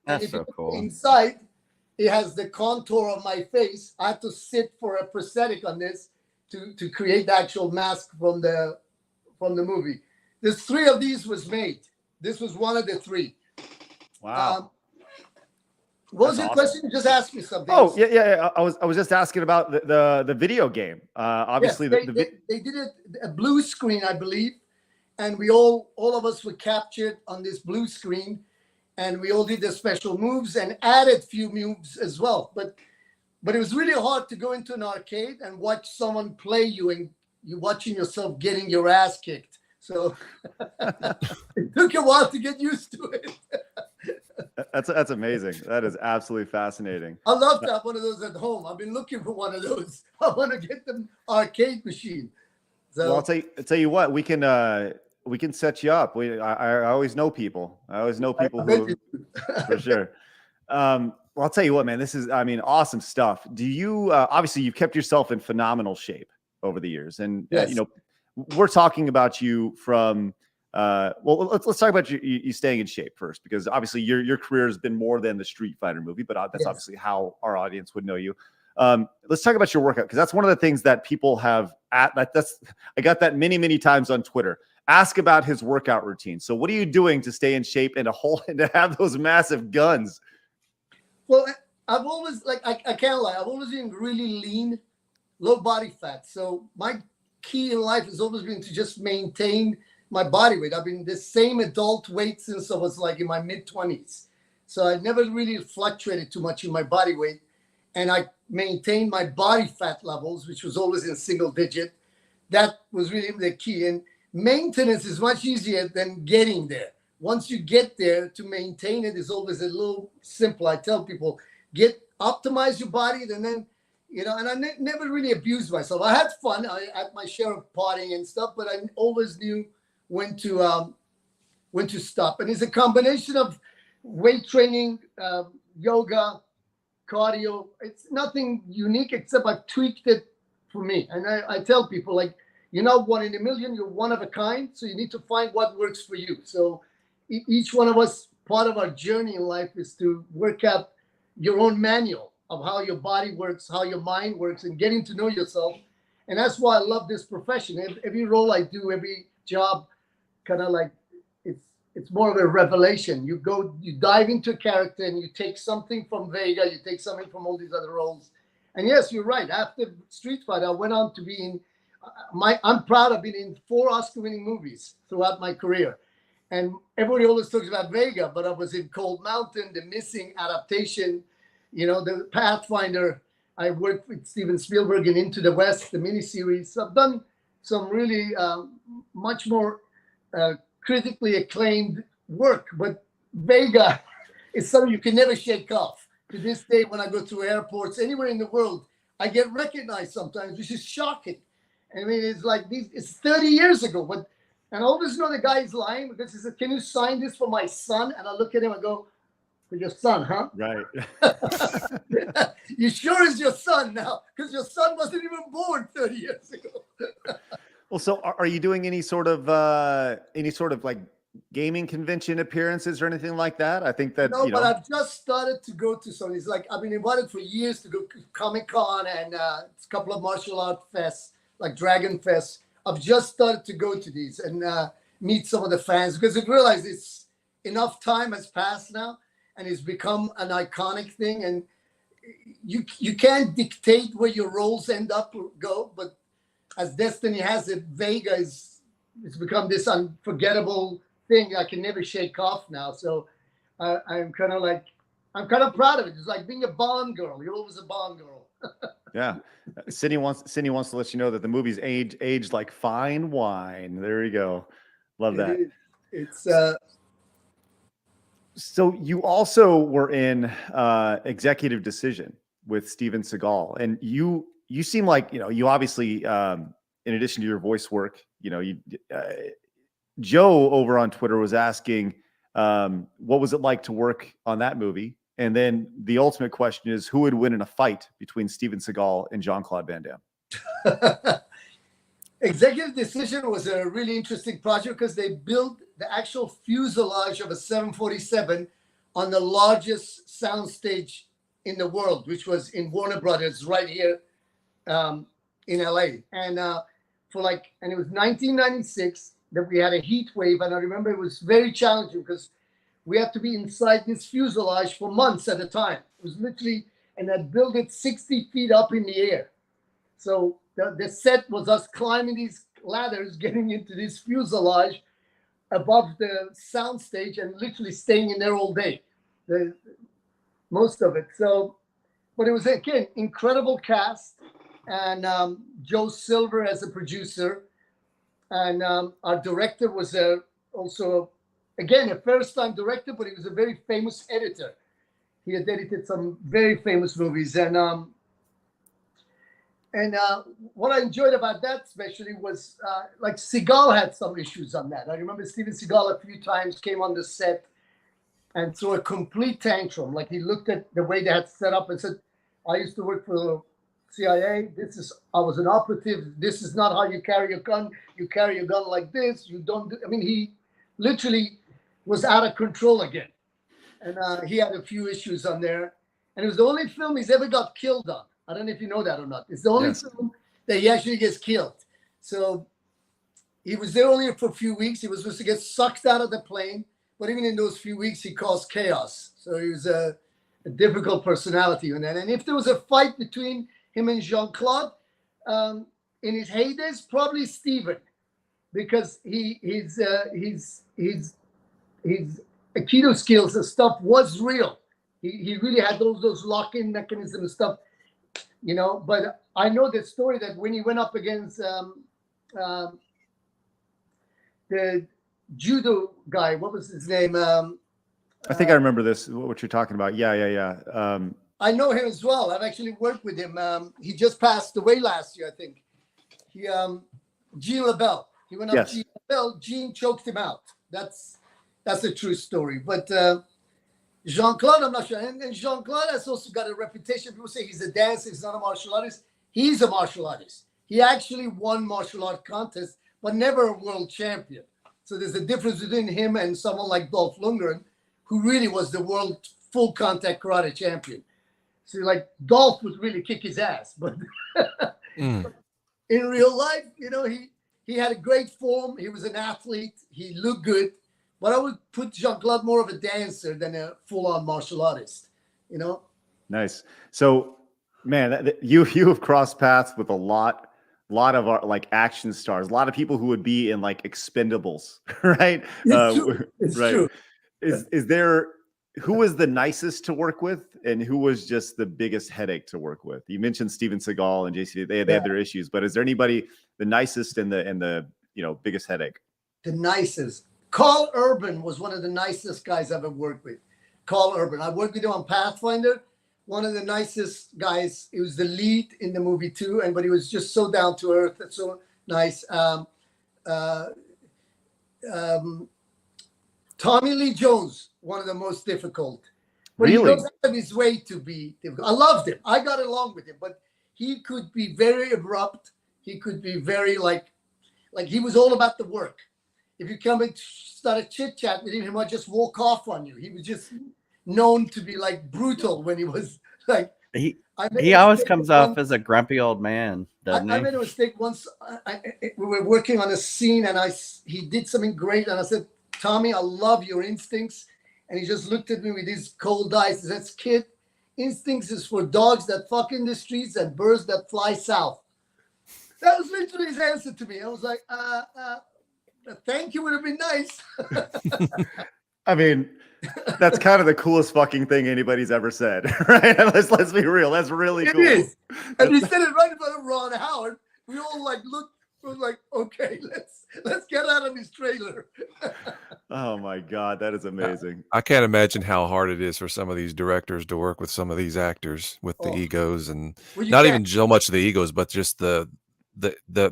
Speaker 3: That's so cool.
Speaker 5: Inside, it has the contour of my face. I had to sit for a prosthetic on this to create the actual mask from the movie. There's 3 of these was made. This was one of the 3.
Speaker 1: Wow.
Speaker 5: What was your question? You just asked me something.
Speaker 1: Oh, yeah. I was just asking about the video game. Obviously,
Speaker 5: yes, they did a blue screen, I believe, and we all of us were captured on this blue screen, and we all did the special moves and added few moves as well. But it was really hard to go into an arcade and watch someone play you and you watching yourself getting your ass kicked. So it took a while to get used to it.
Speaker 1: That's amazing. That is absolutely fascinating.
Speaker 5: I love to have one of those at home. I've been looking for one of those. I want to get them arcade machine. So
Speaker 1: Well, I'll tell you what, we can set you up. I always know people. I always know people who for sure. Well, I'll tell you what, man, this is, I mean, awesome stuff. Do you, obviously you've kept yourself in phenomenal shape over the years, and
Speaker 5: Yes.
Speaker 1: you know, we're talking about you from, well, let's talk about you staying in shape first, because obviously your career has been more than the Street Fighter movie, but that's
Speaker 5: Yes.
Speaker 1: obviously how our audience would know you. Let's talk about your workout, because that's one of the things that people have I got that many times on Twitter. Ask about his workout routine. So what are you doing to stay in shape and to have those massive guns?
Speaker 5: Well, I've always, like, I can't lie, I've always been really lean, low body fat. So my key in life has always been to just maintain my body weight. I've been the same adult weight since I was like in my mid-20s. So I never really fluctuated too much in my body weight. And I maintained my body fat levels, which was always in single digit. That was really the key. And maintenance is much easier than getting there. Once you get there, to maintain it is always a little simple. I tell people, optimize your body, and then, you know, and I never really abused myself. I had fun. I had my share of partying and stuff, but I always knew when to stop. And it's a combination of weight training, yoga, cardio. It's nothing unique except I've tweaked it for me. And I tell people, like, you're not one in a million, you're one of a kind. So you need to find what works for you. So each one of us, part of our journey in life is to work out your own manual of how your body works, how your mind works, and getting to know yourself. And that's why I love this profession. Every role I do, every job, kind of like, it's more of a revelation. You dive into a character and you take something from Vega, you take something from all these other roles. And yes, you're right. After Street Fighter, I went on to be in, I'm proud I've been in 4 Oscar-winning movies throughout my career. And everybody always talks about Vega, but I was in Cold Mountain, The Missing adaptation, you know, the Pathfinder. I worked with Steven Spielberg in Into the West, the miniseries. So I've done some really much more critically acclaimed work. But Vega is something you can never shake off. To this day, when I go through airports anywhere in the world, I get recognized sometimes, which is shocking. I mean, it's like it's 30 years ago, but. And I always know the guy is lying, because he said, "Can you sign this for my son?" And I look at him and go, "For your son, huh?"
Speaker 1: Right.
Speaker 5: You sure is your son now, because your son wasn't even born 30 years ago.
Speaker 1: Well, so are you doing any sort of like gaming convention appearances or anything like that? I think that,
Speaker 5: No,
Speaker 1: you know,
Speaker 5: but I've just started to go to some. It's like I've been invited for years to go to Comic-Con and a couple of martial art fests, like Dragon Fest. I've just started to go to these and meet some of the fans, because I realize it's enough time has passed now and it's become an iconic thing. And you can't dictate where your roles end up or go, but as destiny has it, Vega it's become this unforgettable thing I can never shake off now. So I'm kind of proud of it. It's like being a Bond girl. You're always a Bond girl.
Speaker 1: yeah. Cindy wants to let you know that the movie's aged like fine wine. There you go. Love that.
Speaker 5: It's
Speaker 1: So you also were in Executive Decision with Steven Segal, and you seem like, you know, you obviously, in addition to your voice work, you know, Joe over on Twitter was asking, what was it like to work on that movie? And then the ultimate question is, who would win in a fight between Steven Seagal and Jean-Claude Van Damme?
Speaker 5: Executive Decision was a really interesting project, because they built the actual fuselage of a 747 on the largest soundstage in the world, which was in Warner Brothers right here in LA. And it was 1996 that we had a heat wave. And I remember it was very challenging, because we had to be inside this fuselage for months at a time. It was literally, and I built it 60 feet up in the air. So the set was us climbing these ladders, getting into this fuselage, above the sound stage and literally staying in there all day, most of it. So, but it was, again, incredible cast, and Joe Silver as a producer, and our director was also, again, a first-time director, but he was a very famous editor. He had edited some very famous movies, and what I enjoyed about that especially was like Segal had some issues on that. I remember Steven Seagal a few times came on the set and threw a complete tantrum. Like he looked at the way they had set up and said, I used to work for the CIA. I was an operative. This is not how you carry a gun. You carry a gun like this. You don't do, I mean, he literally was out of control again. And he had a few issues on there. And it was the only film he's ever got killed on. I don't know if you know that or not. It's the only film that he actually gets killed. So he was there only for a few weeks. He was supposed to get sucked out of the plane. But even in those few weeks, he caused chaos. So he was a difficult personality. And if there was a fight between him and Jean-Claude, in his heydays, probably Steven. Because his Aikido skills and stuff was real. He really had those lock-in mechanisms and stuff. You know, but I know the story that when he went up against the judo guy, what was his name?
Speaker 1: I think I remember this, what you're talking about. Yeah.
Speaker 5: I know him as well. I've actually worked with him. He just passed away last year, I think. Gene LaBelle. He went up to Gene LaBelle. Gene choked him out. That's a true story. But Jean-Claude, I'm not sure. And Jean-Claude has also got a reputation. People say he's a dancer, he's not a martial artist. He's a martial artist. He actually won martial art contests, but never a world champion. So there's a difference between him and someone like Dolph Lundgren, who really was the world full contact karate champion. So like Dolph would really kick his ass, but in real life, you know, he had a great form. He was an athlete. He looked good. But I would put Jean-Claude more of a dancer than a full-on martial artist, you know?
Speaker 1: Nice. So, man, you have crossed paths with a lot of our, like, action stars, a lot of people who would be in like Expendables, right?
Speaker 5: It's true.
Speaker 1: Is there, who was the nicest to work with, and who was just the biggest headache to work with? You mentioned Steven Seagal and Jcvd. They had their issues, but is there anybody the nicest and the biggest headache?
Speaker 5: The nicest. Carl Urban was one of the nicest guys I've ever worked with. Carl Urban. I worked with him on Pathfinder. One of the nicest guys. He was the lead in the movie too, but he was just so down to earth and so nice. Tommy Lee Jones, one of the most difficult. But
Speaker 1: really?
Speaker 5: He goes out of his way to be difficult. I loved him. I got along with him, but he could be very abrupt. He could be very like he was all about the work. If you come and start a chit chat with him, he might just walk off on you. He was just known to be like brutal when he was like.
Speaker 3: He always comes off as a grumpy old man, doesn't he?
Speaker 5: I made a mistake once. We were working on a scene, and he did something great, and I said, "Tommy, I love your instincts," and he just looked at me with his cold eyes. He says, "Kid, instincts is for dogs that fuck in the streets and birds that fly south." That was literally his answer to me. I was like, thank you would have been nice.
Speaker 1: I mean, that's kind of the coolest fucking thing anybody's ever said, right? Let's be real. That's really cool.
Speaker 5: It is. And he said it right in front of Ron Howard. We all like looked. We were like, okay, let's get out of his trailer.
Speaker 1: Oh my God, that is amazing.
Speaker 6: I can't imagine how hard it is for some of these directors to work with some of these actors with the egos, and not even so much the egos, but just they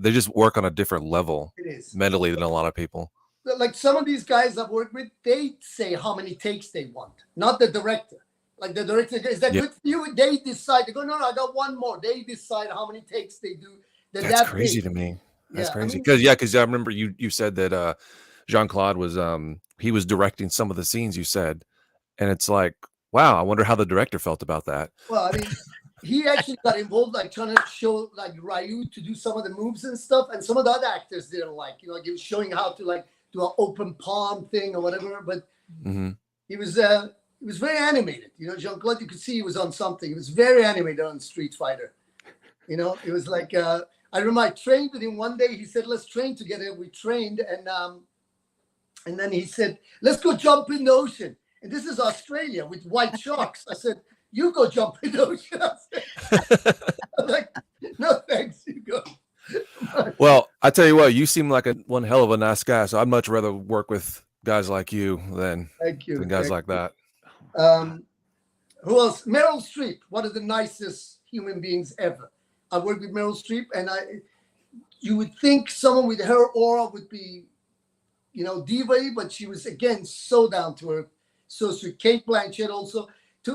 Speaker 6: just work on a different level mentally than a lot of people.
Speaker 5: Like some of these guys I've worked with, they say how many takes they want, not the director. Like the director, is that good for you? They decide. They go, no, I got one more. They decide how many takes they do.
Speaker 6: That's crazy to me. That's crazy. Because I remember you said that Jean-Claude was he was directing some of the scenes you said, and it's like, wow, I wonder how the director felt about that.
Speaker 5: Well, I mean, he actually got involved, like trying to show like Raul to do some of the moves and stuff, and some of the other actors didn't like. You know, like he was showing how to like do an open palm thing or whatever. But he was very animated. You know, Jean-Claude, you could see he was on something. He was very animated on Street Fighter. You know, it was like I remember I trained with him one day. He said, "Let's train together." We trained, and And then he said, let's go jump in the ocean. And this is Australia with white sharks. I said, you go jump in the ocean. I'm like, no, thanks, you go.
Speaker 6: Well, I tell you what, you seem like one hell of a nice guy. So I'd much rather work with guys like you than guys like that.
Speaker 5: Who else? Meryl Streep, one of the nicest human beings ever. I worked with Meryl Streep, and you would think someone with her aura would be, you know, diva, but she was, again, so down to earth. So sweet. Kate Blanchett also.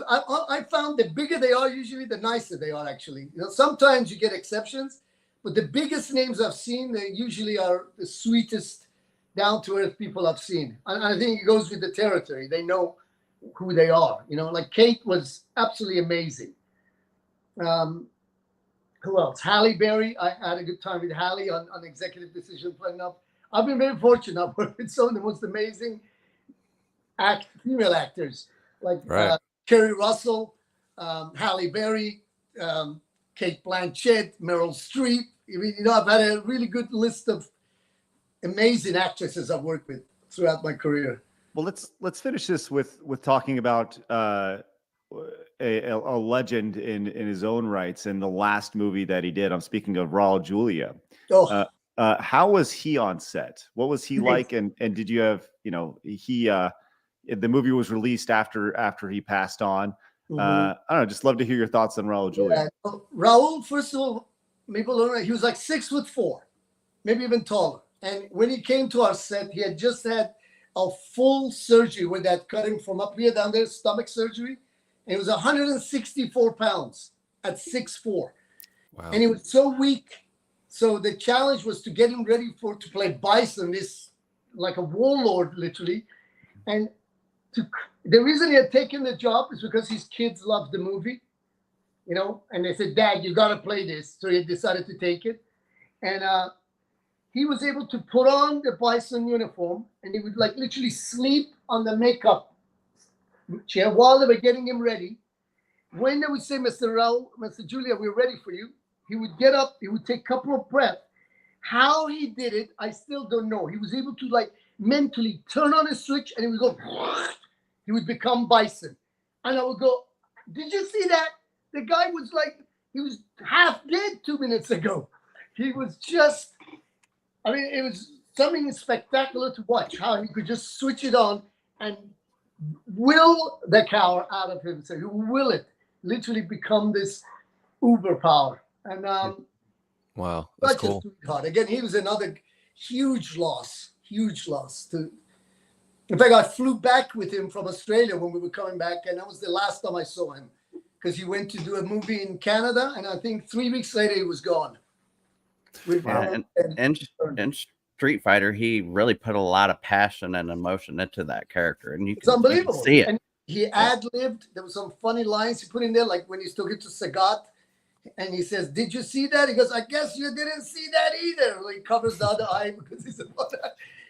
Speaker 5: I found the bigger they are, usually the nicer they are, actually. You know, sometimes you get exceptions, but the biggest names I've seen, they usually are the sweetest, down-to-earth people I've seen. And I think it goes with the territory. They know who they are. You know, like Kate was absolutely amazing. Who else? Halle Berry. I had a good time with Halle on Executive Decision Playing Up. I've been very fortunate. I've worked with some of the most amazing female actors, like Kerry Russell, Halle Berry, Kate Blanchett, Meryl Streep. I mean, you know, I've had a really good list of amazing actresses I've worked with throughout my career.
Speaker 1: Well, let's finish this with talking about a legend in his own rights in the last movie that he did. I'm speaking of Raul Julia.
Speaker 5: Oh.
Speaker 1: How was he on set? What was he like? And did you have, you know, the movie was released after he passed on. I don't know, just love to hear your thoughts on Raul Julia.
Speaker 5: Yeah. Raul, first of all, people don't know, he was like 6'4", maybe even taller. And when he came to our set, he had just had a full surgery where that cut him from up here down there, stomach surgery. And he was 164 pounds at 6'4". Wow. And he was so weak. So the challenge was to get him ready to play Bison, this like a warlord, literally. And the reason he had taken the job is because his kids loved the movie, you know, and they said, Dad, you got to play this. So he decided to take it. And he was able to put on the Bison uniform, and he would like literally sleep on the makeup chair while they were getting him ready. When they would say, Mr. Raul, Mr. Julia, we're ready for you, he would get up, he would take a couple of breaths. How he did it, I still don't know. He was able to like mentally turn on a switch, and he would go, he would become Bison. And I would go, did you see that? The guy was like, he was half dead 2 minutes ago. He was just, I mean, it was something spectacular to watch, how he could just switch it on and will the power out of him. So he will it, literally become this uber power. And
Speaker 6: wow, that's cool.
Speaker 5: Sweetheart. Again, he was another huge loss to. In fact, I flew back with him from Australia when we were coming back, and that was the last time I saw him because he went to do a movie in Canada, and I think 3 weeks later he was gone.
Speaker 3: And Street Fighter, he really put a lot of passion and emotion into that character, and
Speaker 5: it's unbelievable.
Speaker 3: You can see it.
Speaker 5: And he ad-libbed. There were some funny lines he put in there, like when he's talking to Segal, and he says, "Did you see that?" He goes, "I guess you didn't see that either." Like, he covers the other eye because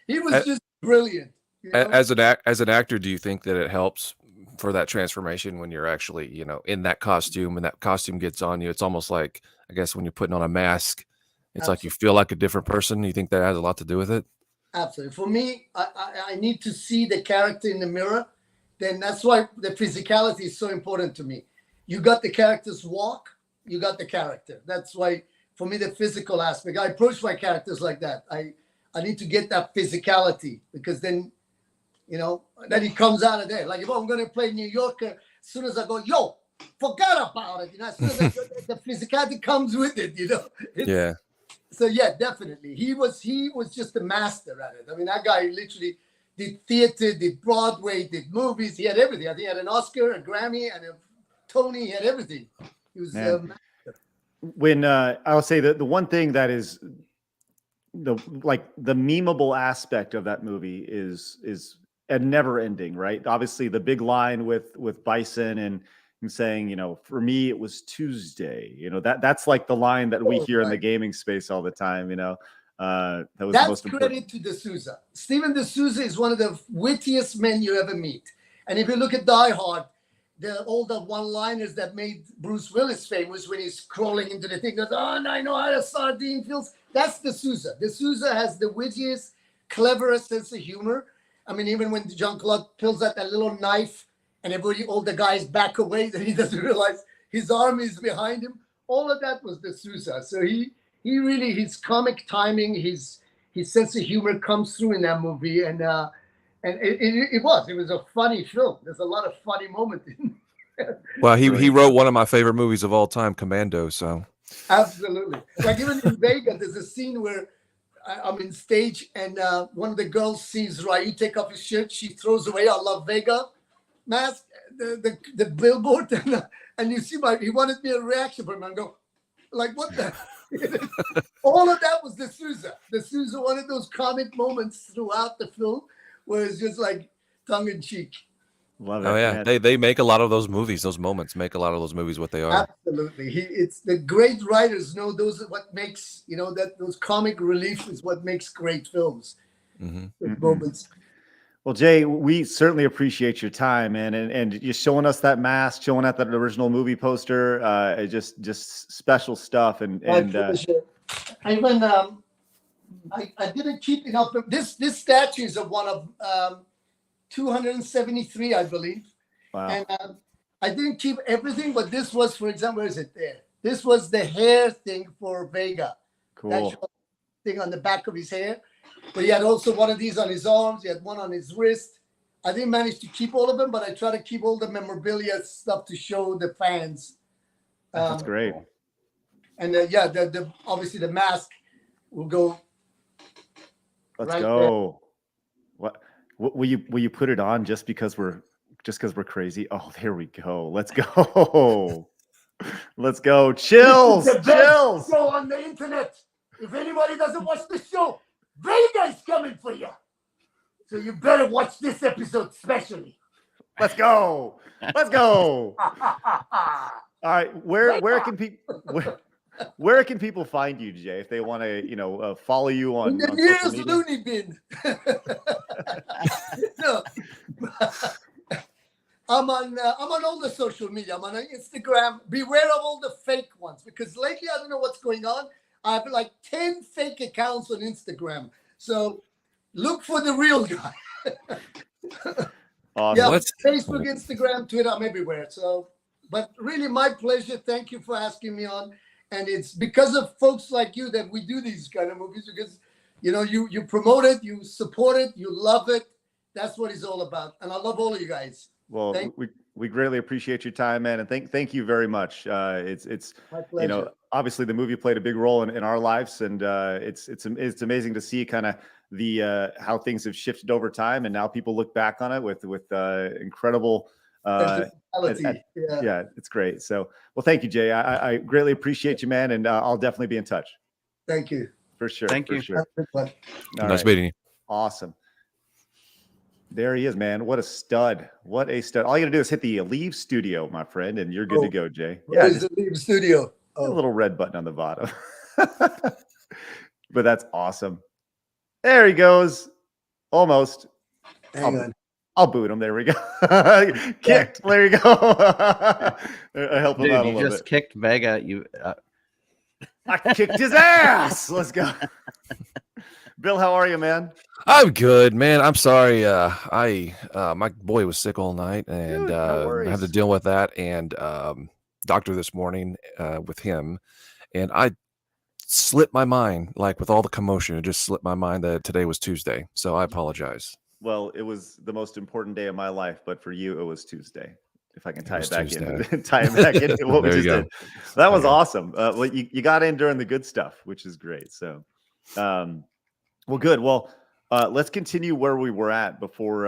Speaker 5: he was just brilliant. You know?
Speaker 6: As an actor, do you think that it helps for that transformation when you're actually, you know, in that costume and that costume gets on you? It's almost like, I guess, when you're putting on a mask, it's like you feel like a different person. You think that has a lot to do with it?
Speaker 5: Absolutely. For me, I need to see the character in the mirror. Then that's why the physicality is so important to me. You got the character's walk, you got the character. That's why, for me, the physical aspect, I approach my characters like that. I need to get that physicality because then, you know, then it comes out of there. Like if I'm going to play New Yorker, as soon as I go, yo, forgot about it. You know, as soon as the physicality comes with it, you know.
Speaker 6: Yeah.
Speaker 5: So yeah, definitely. He was just a master at it. I mean, that guy literally did theater, did Broadway, did movies. He had everything. I think he had an Oscar, a Grammy, and a Tony. He had everything. He was a master.
Speaker 1: When I'll say that the one thing that is the memeable aspect of that movie is a never ending, right? Obviously the big line with Bison and saying, you know, for me, it was Tuesday, you know, that's like the line that we hear in the gaming space all the time, you know, that was the most important.
Speaker 5: Credit to D'Souza. Steven D'Souza is one of the wittiest men you ever meet. And if you look at Die Hard, all the one-liners that made Bruce Willis famous when he's crawling into the thing, goes, oh, and I know how a sardine feels. That's D'Souza. D'Souza has the wittiest, cleverest sense of humor. I mean, even when Jean-Claude pulls out that little knife and all the guys back away, then he doesn't realize his army is behind him. All of that was de Souza. So he really, his comic timing, his sense of humor comes through in that movie. And it was a funny film. There's a lot of funny moments in
Speaker 6: Well, he wrote one of my favorite movies of all time, Commando. So
Speaker 5: absolutely. Like even in Vega, there's a scene where I'm in stage and one of the girls sees Raul take off his shirt. She throws away "I love Vega" mask, the billboard, and you see he wanted me a reaction from him and go, like, what the? All of that was de Souza. De Souza, one of those comic moments throughout the film where it's just like tongue in cheek.
Speaker 1: Love it.
Speaker 6: Oh yeah,
Speaker 1: man.
Speaker 6: they make a lot of those movies. Those moments make a lot of those movies what they are.
Speaker 5: Absolutely, it's the great writers know those are what makes that those comic relief is what makes great films. Moments.
Speaker 1: Well, Jay, we certainly appreciate your time, man, and you showing us that mask, showing out that original movie poster. Just special stuff, and
Speaker 5: I even I didn't keep it up. This statue is of one of 273, I believe.
Speaker 1: Wow.
Speaker 5: And I didn't keep everything, but this was, for example, where is it there? This was the hair thing for Vega.
Speaker 1: Cool.
Speaker 5: That thing on the back of his hair. But he had also one of these on his arms. He had one on his wrist. I didn't manage to keep all of them, but I try to keep all the memorabilia stuff to show the fans.
Speaker 1: That's great.
Speaker 5: And the obviously the mask will go.
Speaker 1: Let's
Speaker 5: right
Speaker 1: go. There. What will you put it on just because we're crazy? Oh, there we go. Let's go. Let's go. Chills.
Speaker 5: The best
Speaker 1: Chills.
Speaker 5: show on the internet. If anybody doesn't watch the show, Vega is coming for you. So you better watch this episode especially.
Speaker 1: Let's go. Let's go. All right. Where can people where can people find you, Jay, if they want to follow you on
Speaker 5: the
Speaker 1: social
Speaker 5: nearest
Speaker 1: media?
Speaker 5: loony bin. No. I'm on all the social media. I'm on Instagram. Beware of all the fake ones because lately I don't know what's going on. I have like 10 fake accounts on Instagram. So look for the real guy.
Speaker 1: Awesome.
Speaker 5: Yeah, Facebook, Instagram, Twitter, I'm everywhere. So, but really my pleasure. Thank you for asking me on. And it's because of folks like you that we do these kind of movies because, you promote it, you support it, you love it. That's what it's all about. And I love all of you guys.
Speaker 1: Well, we greatly appreciate your time, man, and thank you very much. It's
Speaker 5: my pleasure.
Speaker 1: Obviously the movie played a big role in our lives, and it's amazing to see kind of the how things have shifted over time, and now people look back on it with incredible. Yeah, it's great. So, well, thank you, Jay. I greatly appreciate you, man, and I'll definitely be in touch.
Speaker 5: Thank you.
Speaker 1: For sure.
Speaker 3: Thank you.
Speaker 1: Sure.
Speaker 6: Nice meeting you.
Speaker 1: Awesome. There he is, man. What a stud. What a stud. All you got to do is hit the leave studio, my friend, and you're good to go, Jay.
Speaker 5: Yeah, the leave studio.
Speaker 1: A little red button on the bottom. But that's awesome. There he goes. Almost.
Speaker 5: Hang on.
Speaker 1: I'll boot him. There we go. Kicked. There you go. I help him out a little bit.
Speaker 3: You just kicked Vega.
Speaker 1: I kicked his ass. Let's go. Bill, how are you, man?
Speaker 6: I'm good, man. I'm sorry. My boy was sick all night, and
Speaker 1: Dude, no
Speaker 6: I had to deal with that. And doctor this morning with him, and I slipped my mind, like with all the commotion, it just slipped my mind that today was Tuesday. So I apologize.
Speaker 1: Well, it was the most important day of my life, but for you, it was Tuesday. If I can tie it back into what we just did. That was awesome. Well, you got in during the good stuff, which is great. So, well, good. Well, let's continue where we were at before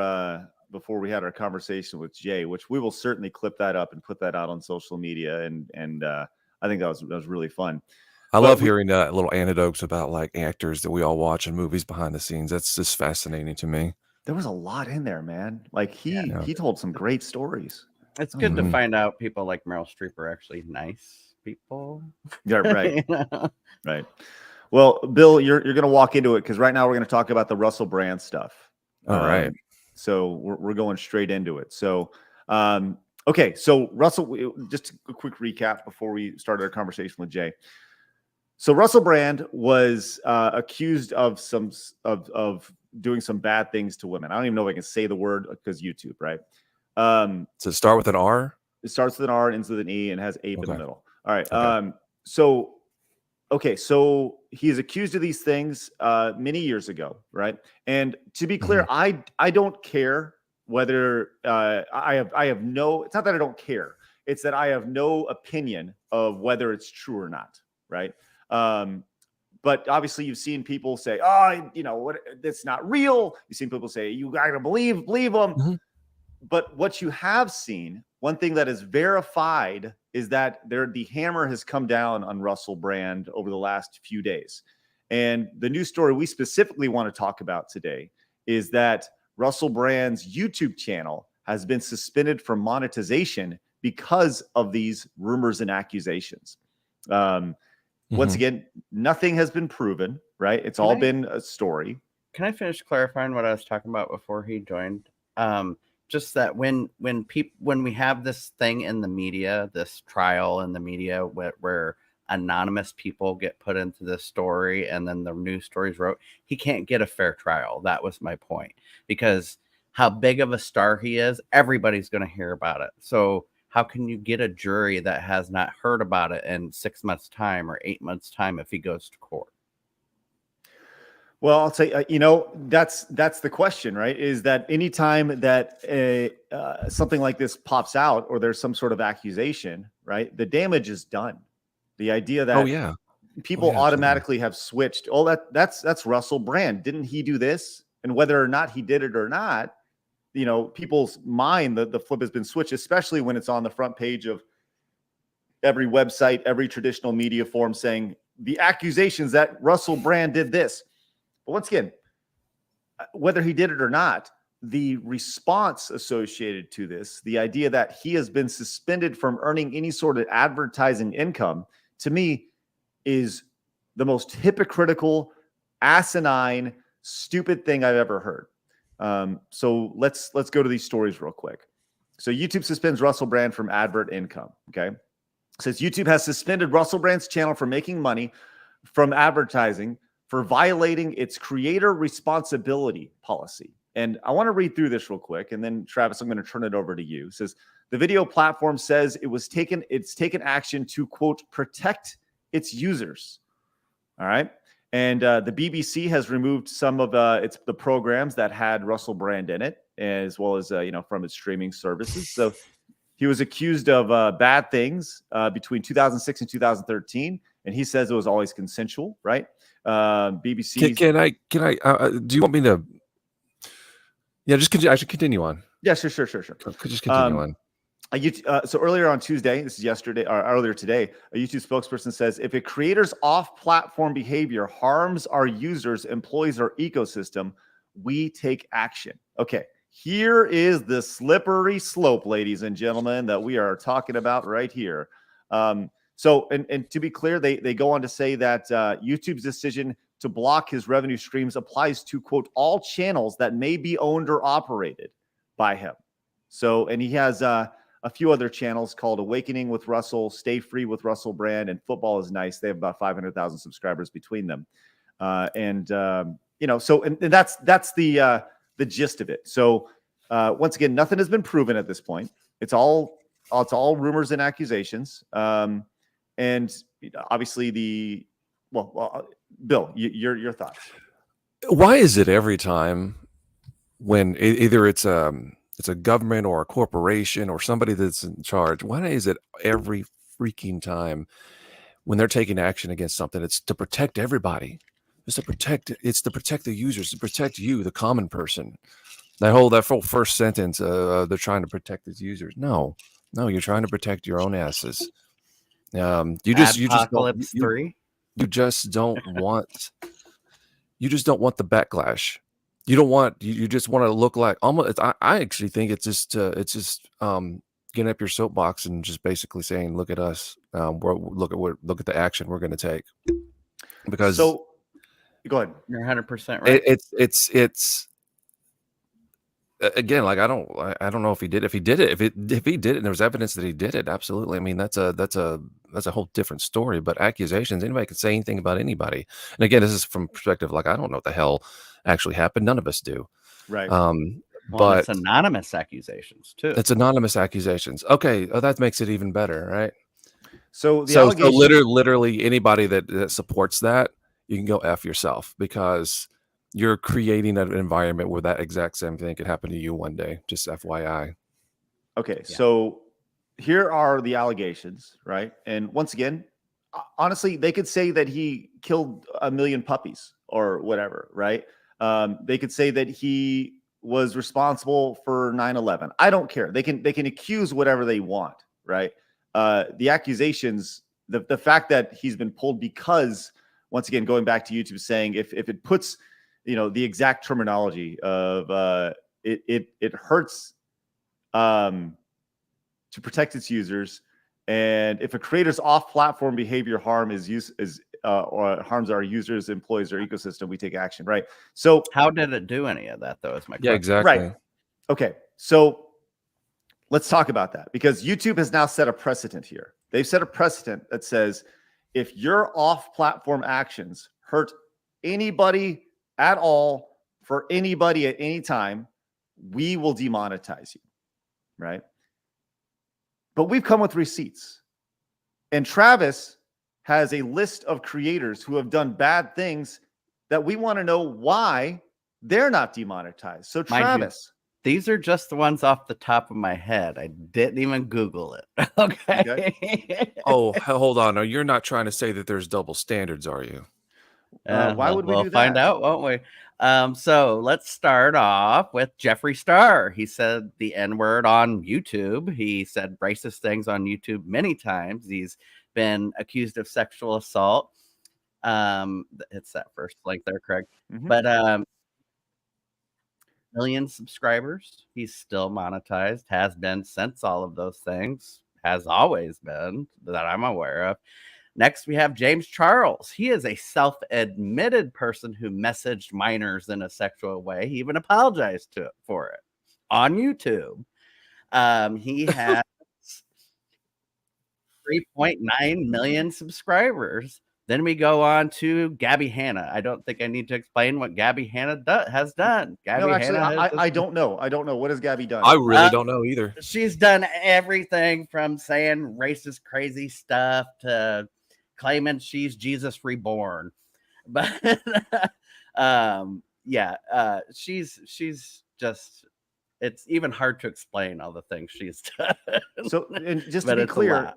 Speaker 1: we had our conversation with Jay, which we will certainly clip that up and put that out on social media. And I think that was really fun.
Speaker 6: I love hearing little anecdotes about like actors that we all watch in movies behind the scenes. That's just fascinating to me.
Speaker 1: There was a lot in there, man. Like he told some great stories.
Speaker 3: It's good to find out people like Meryl Streep are actually nice people.
Speaker 1: Yeah, right. Right. Well, Bill, you're going to walk into it because right now we're going to talk about the Russell Brand stuff.
Speaker 6: All right.
Speaker 1: So we're going straight into it. So, okay. So Russell, just a quick recap before we started our conversation with Jay. So Russell Brand was accused of doing some bad things to women. I don't even know if I can say the word because YouTube, right?
Speaker 6: Does it start with an R?
Speaker 1: It starts with an R and ends with an E and has ape in the middle. All right.
Speaker 6: Okay.
Speaker 1: So he is accused of these things many years ago, right? And to be clear, I don't care whether I have no. It's not that I don't care. It's that I have no opinion of whether it's true or not, right? But obviously, you've seen people say, "Oh, you know what? That's not real." You've seen people say, "You gotta believe them." But what you have seen, one thing that is verified, is that the hammer has come down on Russell Brand over the last few days. And the news story we specifically want to talk about today is that Russell Brand's YouTube channel has been suspended from monetization because of these rumors and accusations. Once again, nothing has been proven, right? It's all been a story.
Speaker 3: Can I finish clarifying what I was talking about before he joined? Just that when we have this thing in the media, this trial in the media where anonymous people get put into this story and then the news stories wrote, he can't get a fair trial. That was my point, because how big of a star he is, everybody's going to hear about it. So how can you get a jury that has not heard about it in 6 months time or 8 months time if he goes to court?
Speaker 1: Well, I'll say, that's the question, right? Is that anytime that something like this pops out or there's some sort of accusation, right, the damage is done. The idea that people automatically have switched. Oh, that's Russell Brand. Didn't he do this? And whether or not he did it or not, people's mind, the flip has been switched, especially when it's on the front page of every website, every traditional media forum saying the accusations that Russell Brand did this. But once again, whether he did it or not, the response associated to this, the idea that he has been suspended from earning any sort of advertising income, to me, is the most hypocritical, asinine, stupid thing I've ever heard. So let's go to these stories real quick. So YouTube suspends Russell Brand from advert income. Okay, it says YouTube has suspended Russell Brand's channel from making money from advertising for violating its creator responsibility policy. And I want to read through this real quick. And then, Travis, I'm going to turn it over to you. It says, the video platform says it's taken action to, quote, protect its users. All right. And the BBC has removed some of the programs that had Russell Brand in it, as well as, from its streaming services. So he was accused of bad things between 2006 and 2013. And he says it was always consensual, right? BBC.
Speaker 6: Can I? Do you want me to? Yeah, just continue. I should continue on.
Speaker 1: Yeah, sure.
Speaker 6: Could just continue on.
Speaker 1: So earlier on Tuesday, this is yesterday or earlier today, a YouTube spokesperson says, if a creator's off-platform behavior harms our users, employees, or ecosystem, we take action. Okay, here is the slippery slope, ladies and gentlemen, that we are talking about right here. So, and to be clear, they go on to say that YouTube's decision to block his revenue streams applies to, quote, all channels that may be owned or operated by him. So, and he has a few other channels called Awakening with Russell, Stay Free with Russell Brand, and Football is Nice. They have about 500,000 subscribers between them. So, and that's the gist of it. So, once again, nothing has been proven at this point. It's all rumors and accusations. And obviously Bill, your thoughts.
Speaker 6: Why is it every time when either it's a government or a corporation or somebody that's in charge, why is it every freaking time when they're taking action against something, it's to protect everybody? It's to protect the users, to protect you, the common person. That whole first sentence, they're trying to protect its users. No, you're trying to protect your own asses. You just don't want the backlash. You just want to look like almost. I actually think it's just getting up your soapbox and just basically saying, look at us. Look at the action we're going to take. Because
Speaker 1: go ahead.
Speaker 3: You're 100% right.
Speaker 6: It's again, like I don't know if he did. If he did it, if he did it, and there was evidence that he did it, absolutely. I mean, that's a whole different story. But accusations, anybody can say anything about anybody. And again, this is from perspective, like I don't know what the hell actually happen. None of us do.
Speaker 1: Right.
Speaker 3: But it's anonymous accusations too.
Speaker 6: It's anonymous accusations. Okay. Oh, that makes it even better, right?
Speaker 1: So the
Speaker 6: so
Speaker 1: allegation,
Speaker 6: literally anybody that supports that, you can go F yourself, because you're creating an environment where that exact same thing could happen to you one day. Just FYI.
Speaker 1: Okay. Yeah. So here are the allegations, right? And once again, honestly, they could say that he killed 1 million puppies or whatever, right? They could say that he was responsible for 9/11. I don't care. They can accuse whatever they want, right? The accusations, the fact that he's been pulled because, once again, going back to YouTube saying if it puts, the exact terminology of it hurts to protect its users, and if a creator's off-platform behavior or harms our users, employees, or ecosystem, we take action, right? So
Speaker 3: how did it do any of that, though, is my question.
Speaker 6: Yeah, exactly.
Speaker 1: Right. Okay. So let's talk about that, because YouTube has now set a precedent here. They've set a precedent that says if your off-platform actions hurt anybody at all for anybody at any time, we will demonetize you, right? But we've come with receipts. And Travis has a list of creators who have done bad things that we want to know why they're not demonetized. So Travis,
Speaker 3: these are just the ones off the top of my head. I didn't even Google it. Okay.
Speaker 6: Oh, hold on. You're not trying to say that there's double standards, are you?
Speaker 1: Why would we do that?
Speaker 3: We'll find out, won't we? So let's start off with Jeffree Star. He said the N-word on YouTube. He said racist things on YouTube many times. He's been accused of sexual assault. It's that first link there, Craig.
Speaker 1: Mm-hmm.
Speaker 3: But million subscribers. He's still monetized, has been since all of those things, has always been, that I'm aware of. Next, we have James Charles. He is a self-admitted person who messaged minors in a sexual way. He even apologized for it on YouTube. He has 3.9 million subscribers. Then we go on to Gabby Hanna. I don't think I need to explain what Gabby Hanna has done.
Speaker 1: No, actually, I don't know. I don't know. What has Gabby done?
Speaker 6: I really don't know either.
Speaker 3: She's done everything from saying racist, crazy stuff to claiming she's Jesus reborn. But she's just, it's even hard to explain all the things she's done.
Speaker 1: So, and just to be clear,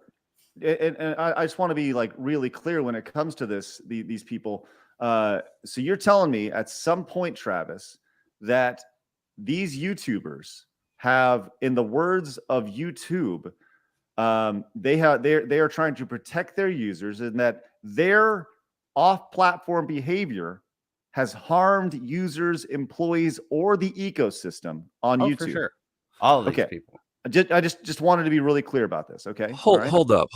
Speaker 1: and I just want to be like really clear when it comes to these people. So you're telling me at some point, Travis, that these YouTubers have, in the words of YouTube, they are trying to protect their users, and that their off-platform behavior has harmed users, employees, or the ecosystem on YouTube. For
Speaker 3: sure. All of these people.
Speaker 1: I just wanted to be really clear about this. Okay.
Speaker 6: Hold up.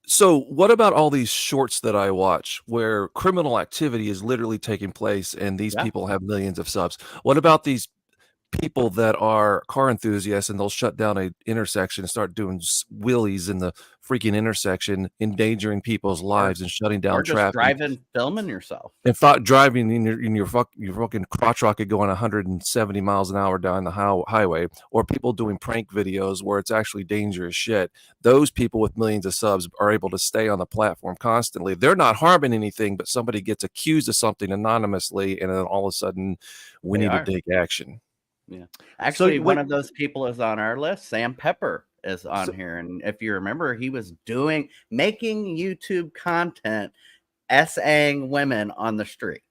Speaker 6: So what about all these shorts that I watch where criminal activity is literally taking place and these people have millions of subs? What about these people that are car enthusiasts and they'll shut down an intersection and start doing wheelies in the freaking intersection, endangering people's lives and shutting down traffic?
Speaker 3: Driving, filming yourself.
Speaker 6: In fact, driving in your fucking crotch rocket going 170 miles an hour down the highway, or people doing prank videos where it's actually dangerous shit. Those people with millions of subs are able to stay on the platform constantly. They're not harming anything, but somebody gets accused of something anonymously, and then all of a sudden we need to take action.
Speaker 3: Yeah, actually, one of those people is on our list. Sam Pepper is on here, and if you remember, he was making YouTube content, essaying women on the street,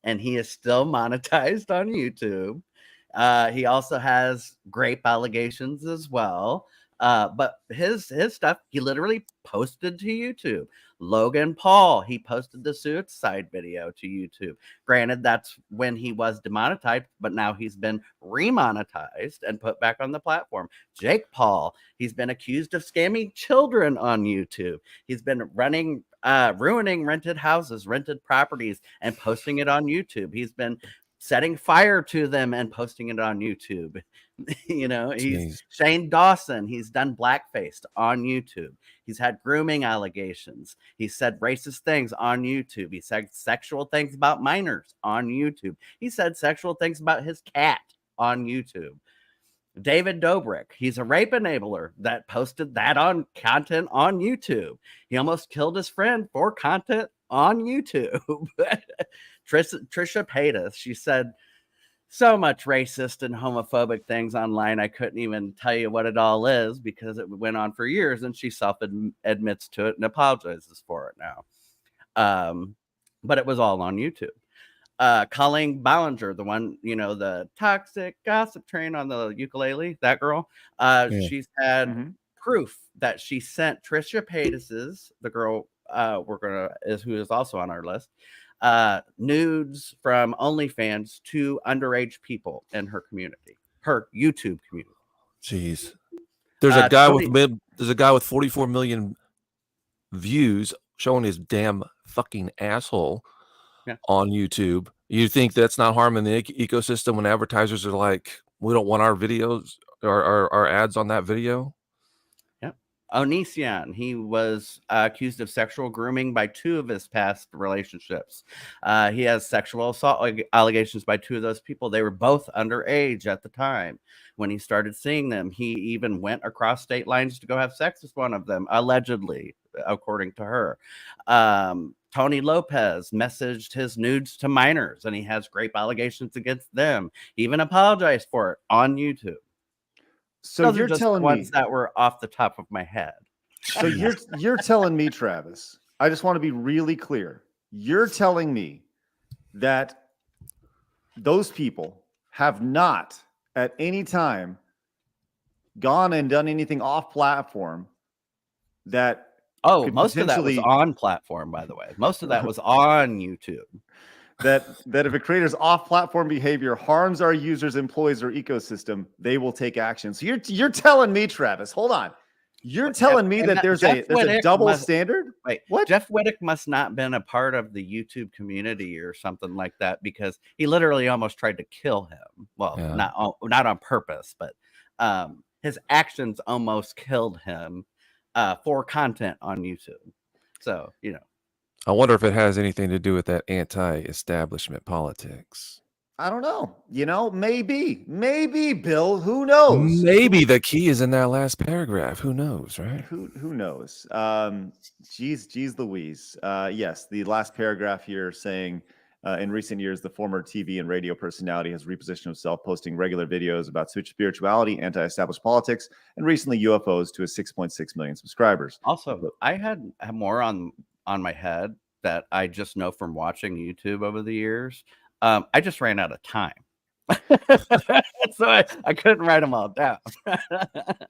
Speaker 3: and he is still monetized on YouTube. He also has grape allegations as well, but his stuff he literally posted to YouTube. Logan Paul, he posted the suicide video to YouTube. Granted, that's when he was demonetized, but now he's been remonetized and put back on the platform. Jake Paul, he's been accused of scamming children on YouTube. He's been ruining rented houses, rented properties, and posting it on YouTube. He's been setting fire to them and posting it on YouTube. You know, he's
Speaker 6: Jeez.
Speaker 3: Shane Dawson. He's done blackface on YouTube. He's had grooming allegations. He said racist things on YouTube. He said sexual things about minors on YouTube. He said sexual things about his cat on YouTube. David Dobrik, he's a rape enabler that posted that on content on YouTube. He almost killed his friend for content on YouTube. Trisha Paytas, she said so much racist and homophobic things online. I couldn't even tell you what it all is because it went on for years, and she self-admits to it and apologizes for it now. But it was all on YouTube. Colleen Ballinger, the one, you know, the toxic gossip train on the ukulele, that girl, she's had proof that she sent Trisha Paytas's, the girl who is also on our list, nudes from OnlyFans to underage people in her community, her YouTube community.
Speaker 6: Jeez. There's a guy with 44 million views showing his damn fucking asshole on YouTube. You think that's not harming the ecosystem when advertisers are like, we don't want our videos or our ads on that video?
Speaker 3: Yep. Onision, he was accused of sexual grooming by 2 of his past relationships. He has sexual assault allegations by 2 of those people. They were both underage at the time when he started seeing them. He even went across state lines to go have sex with one of them, allegedly, according to her. Tony Lopez messaged his nudes to minors, and he has rape allegations against them. He even apologized for it on YouTube.
Speaker 1: So
Speaker 3: those
Speaker 1: you're
Speaker 3: are just
Speaker 1: telling
Speaker 3: ones
Speaker 1: me
Speaker 3: that were off the top of my head.
Speaker 1: So you're telling me, Travis, I just want to be really clear. You're telling me that those people have not at any time gone and done anything off platform that
Speaker 3: most of that was on platform, by the way. Most of that was on YouTube.
Speaker 1: that if a creator's off-platform behavior harms our users, employees, or ecosystem, they will take action. So you're telling me, Travis, hold on. You're telling me that there's a double standard?
Speaker 3: Wait,
Speaker 1: what?
Speaker 3: Jeff Wittick must not been a part of the YouTube community or something like that, because he literally almost tried to kill him. Well, not on purpose, but his actions almost killed him for content on YouTube. So, you know.
Speaker 6: I wonder if it has anything to do with that anti-establishment politics.
Speaker 1: I don't know. You know, maybe, Bill. Who knows?
Speaker 6: Maybe the key is in that last paragraph. Who knows, right?
Speaker 1: Who knows? Geez Louise. Yes, the last paragraph here saying, in recent years, the former TV and radio personality has repositioned himself, posting regular videos about spirituality, anti-established politics, and recently UFOs to his 6.6 million subscribers.
Speaker 3: Also, I had more on my head that I just know from watching YouTube over the years. I just ran out of time. So I couldn't write them all down.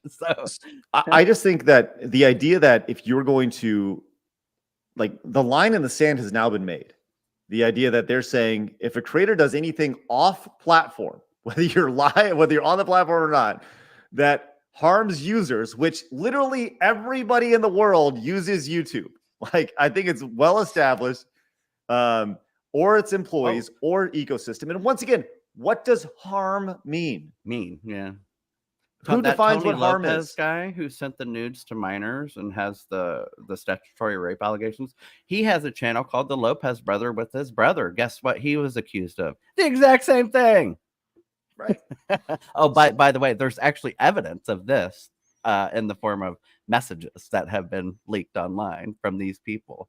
Speaker 3: So
Speaker 1: I just think that the idea that if you're going to, like, the line in the sand has now been made. The idea that they're saying if a creator does anything off platform, whether you're live, whether you're on the platform or not, that harms users, which literally everybody in the world uses YouTube. Like, I think it's well established, or its employees or ecosystem. And once again, what does harm mean?
Speaker 3: Yeah.
Speaker 1: Who defines what harm is?
Speaker 3: Guy who sent the nudes to minors and has the statutory rape allegations. He has a channel called the Lopez Brother with his brother. Guess what he was accused of? The exact same thing.
Speaker 1: Right.
Speaker 3: By the way, there's actually evidence of this in the form of messages that have been leaked online from these people.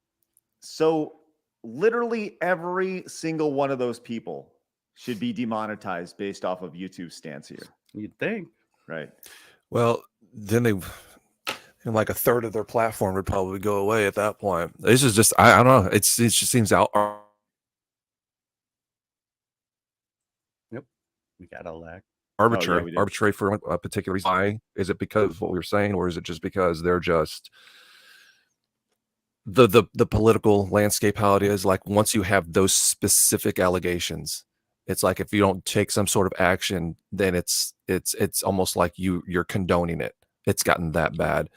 Speaker 1: So literally every single one of those people should be demonetized based off of YouTube's stance here.
Speaker 3: You'd think.
Speaker 1: Right.
Speaker 6: Well, then like a third of their platform would probably go away at that point. This is just, I don't know. It just seems out.
Speaker 3: Yep. We got a lag.
Speaker 6: Arbitrary for a particular reason. Why? Is it because of what we were saying, or is it just because they're just the political landscape, how it is? Like, once you have those specific allegations, it's like if you don't take some sort of action, then it's almost like you're condoning it. It's gotten that bad.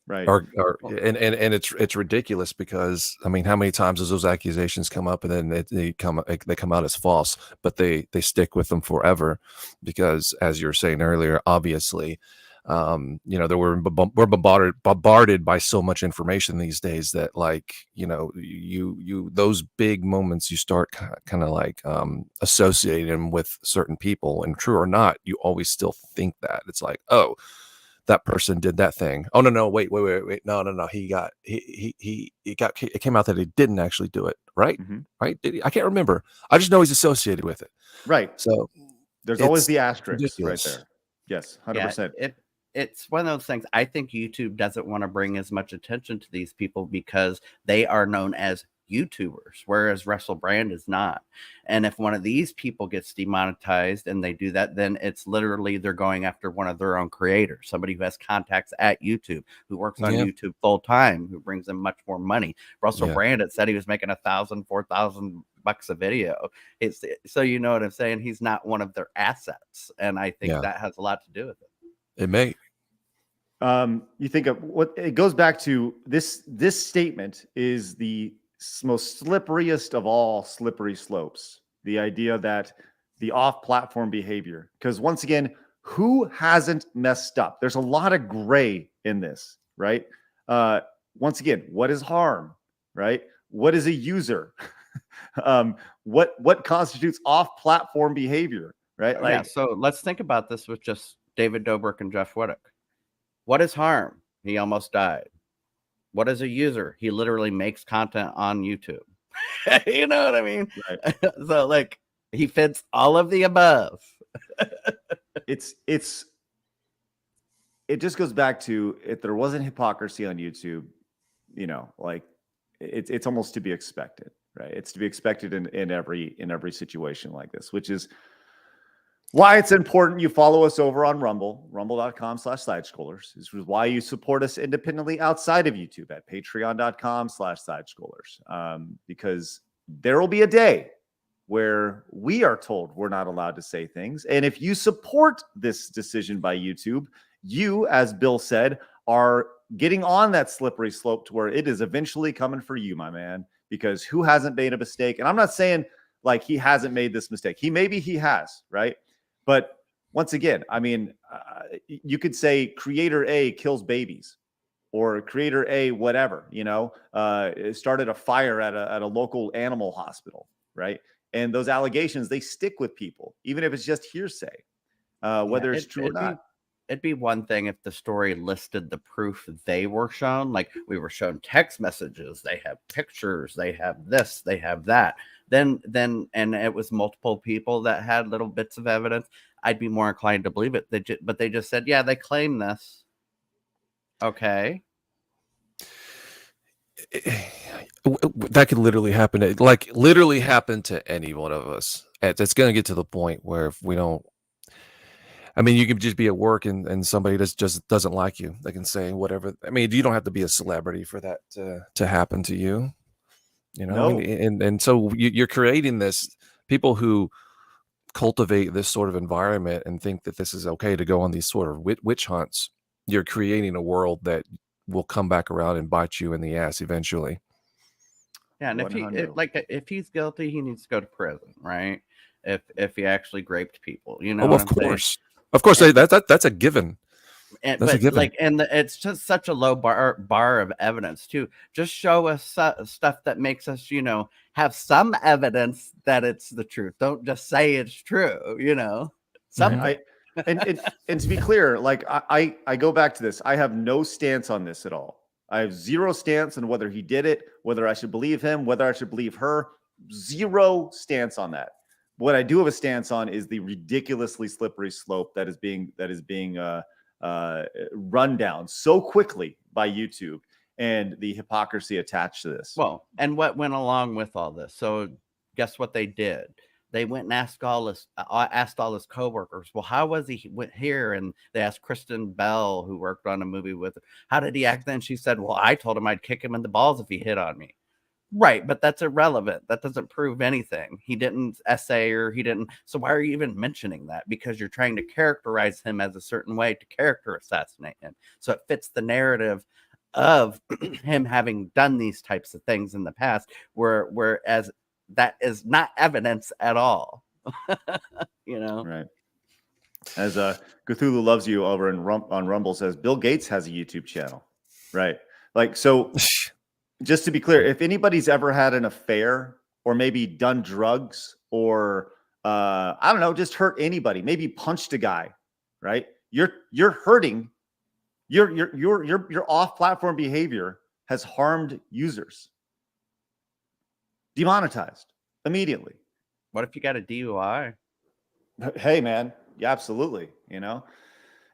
Speaker 1: Right.
Speaker 6: And it's ridiculous because I mean, how many times does those accusations come up and then they come out as false, but they stick with them forever because, as you were saying earlier, obviously, we're bombarded by so much information these days that, like, you those big moments, you start kind of like associating them with certain people, and true or not, you always still think that it's like, oh, that person did that thing. Oh no, wait. No. It came out that he didn't actually do it. Right.
Speaker 1: Mm-hmm.
Speaker 6: Right. Did he? I can't remember. I just know he's associated with it.
Speaker 1: Right.
Speaker 6: So
Speaker 1: there's always the asterisk
Speaker 6: ridiculous.
Speaker 1: right there. Yes. 100%.
Speaker 3: It's one of those things. I think YouTube doesn't want to bring as much attention to these people because they are known as YouTubers, whereas Russell Brand is not. And if one of these people gets demonetized and they do that, then it's literally they're going after one of their own creators, somebody who has contacts at YouTube, who works on YouTube full time, who brings them much more money. Russell Brand, it said he was making $1,000, $4,000 a video. It's so, you know what I'm saying? He's not one of their assets, and I think that has a lot to do with it.
Speaker 6: It may.
Speaker 1: You think of what it goes back to. This statement is the most slipperiest of all slippery slopes. The idea that the off-platform behavior, because once again, who hasn't messed up? There's a lot of gray in this, right? Once again, what is harm, right? What is a user? What constitutes off-platform behavior, right?
Speaker 3: Like, so let's think about this with just David Dobrik and Jeff Wittek. What is harm? He almost died. What is a user? He literally makes content on YouTube. You know what I mean? Right. So, like, he fits all of the above.
Speaker 1: It just goes back to, if there wasn't hypocrisy on YouTube, like it's almost to be expected, right? It's to be expected in every situation like this, which is why it's important you follow us over on rumble.com/SideScrollers. This is why you support us independently outside of YouTube at patreon.com/SideScrollers. Because there will be a day where we are told we're not allowed to say things. And if you support this decision by YouTube, you, as Bill said, are getting on that slippery slope to where it is eventually coming for you, my man, because who hasn't made a mistake? And I'm not saying like he hasn't made this mistake. Maybe he has, right? But once again, I mean, you could say creator A kills babies, or creator A, whatever, started a fire at a local animal hospital, right? And those allegations, they stick with people, even if it's just hearsay, whether it's true or not.
Speaker 3: It'd be one thing if the story listed the proof they were shown, like we were shown text messages, they have pictures, they have this, they have that. Then, and it was multiple people that had little bits of evidence, I'd be more inclined to believe it. But they just said, yeah, they claim this. Okay.
Speaker 6: That could literally happen. Like literally happen to any one of us. It's going to get to the point where if we don't, I mean, you could just be at work and somebody just doesn't like you. They can say whatever. I mean, you don't have to be a celebrity for that to happen to you.
Speaker 1: No.
Speaker 6: And so you're creating this, people who cultivate this sort of environment and think that this is okay to go on these sort of witch hunts. You're creating a world that will come back around and bite you in the ass eventually.
Speaker 3: Yeah, and if he's guilty, he needs to go to prison, right? If he actually raped people,
Speaker 6: of course, that's a given.
Speaker 3: And it's just such a low bar of evidence too. Just show us stuff that makes us, have some evidence that it's the truth. Don't just say it's true, Something.
Speaker 1: And to be clear, like I go back to this. I have no stance on this at all. I have zero stance on whether he did it, whether I should believe him, whether I should believe her. Zero stance on that. What I do have a stance on is the ridiculously slippery slope that is being run down so quickly by YouTube, and the hypocrisy attached to this.
Speaker 3: Well, and what went along with all this? So guess what they did? They went and asked all his coworkers, well, how was he went here? And they asked Kristen Bell, who worked on a movie with her, how did he act then? She said, well, I told him I'd kick him in the balls if he hit on me. Right, but that's irrelevant. That doesn't prove anything. He didn't essay, or he didn't. So why are you even mentioning that? Because you're trying to characterize him as a certain way to character assassinate him. So it fits the narrative of him having done these types of things in the past, whereas that is not evidence at all. You know,
Speaker 1: right? As Cthulhu Loves You over on Rumble says, Bill Gates has a YouTube channel, right? Like, so just to be clear, if anybody's ever had an affair or maybe done drugs or I don't know, just hurt anybody, maybe punched a guy, right? You're hurting. Your off-platform behavior has harmed users. Demonetized immediately.
Speaker 3: what if you got a DUI?
Speaker 1: Hey, man. Yeah, absolutely. You know.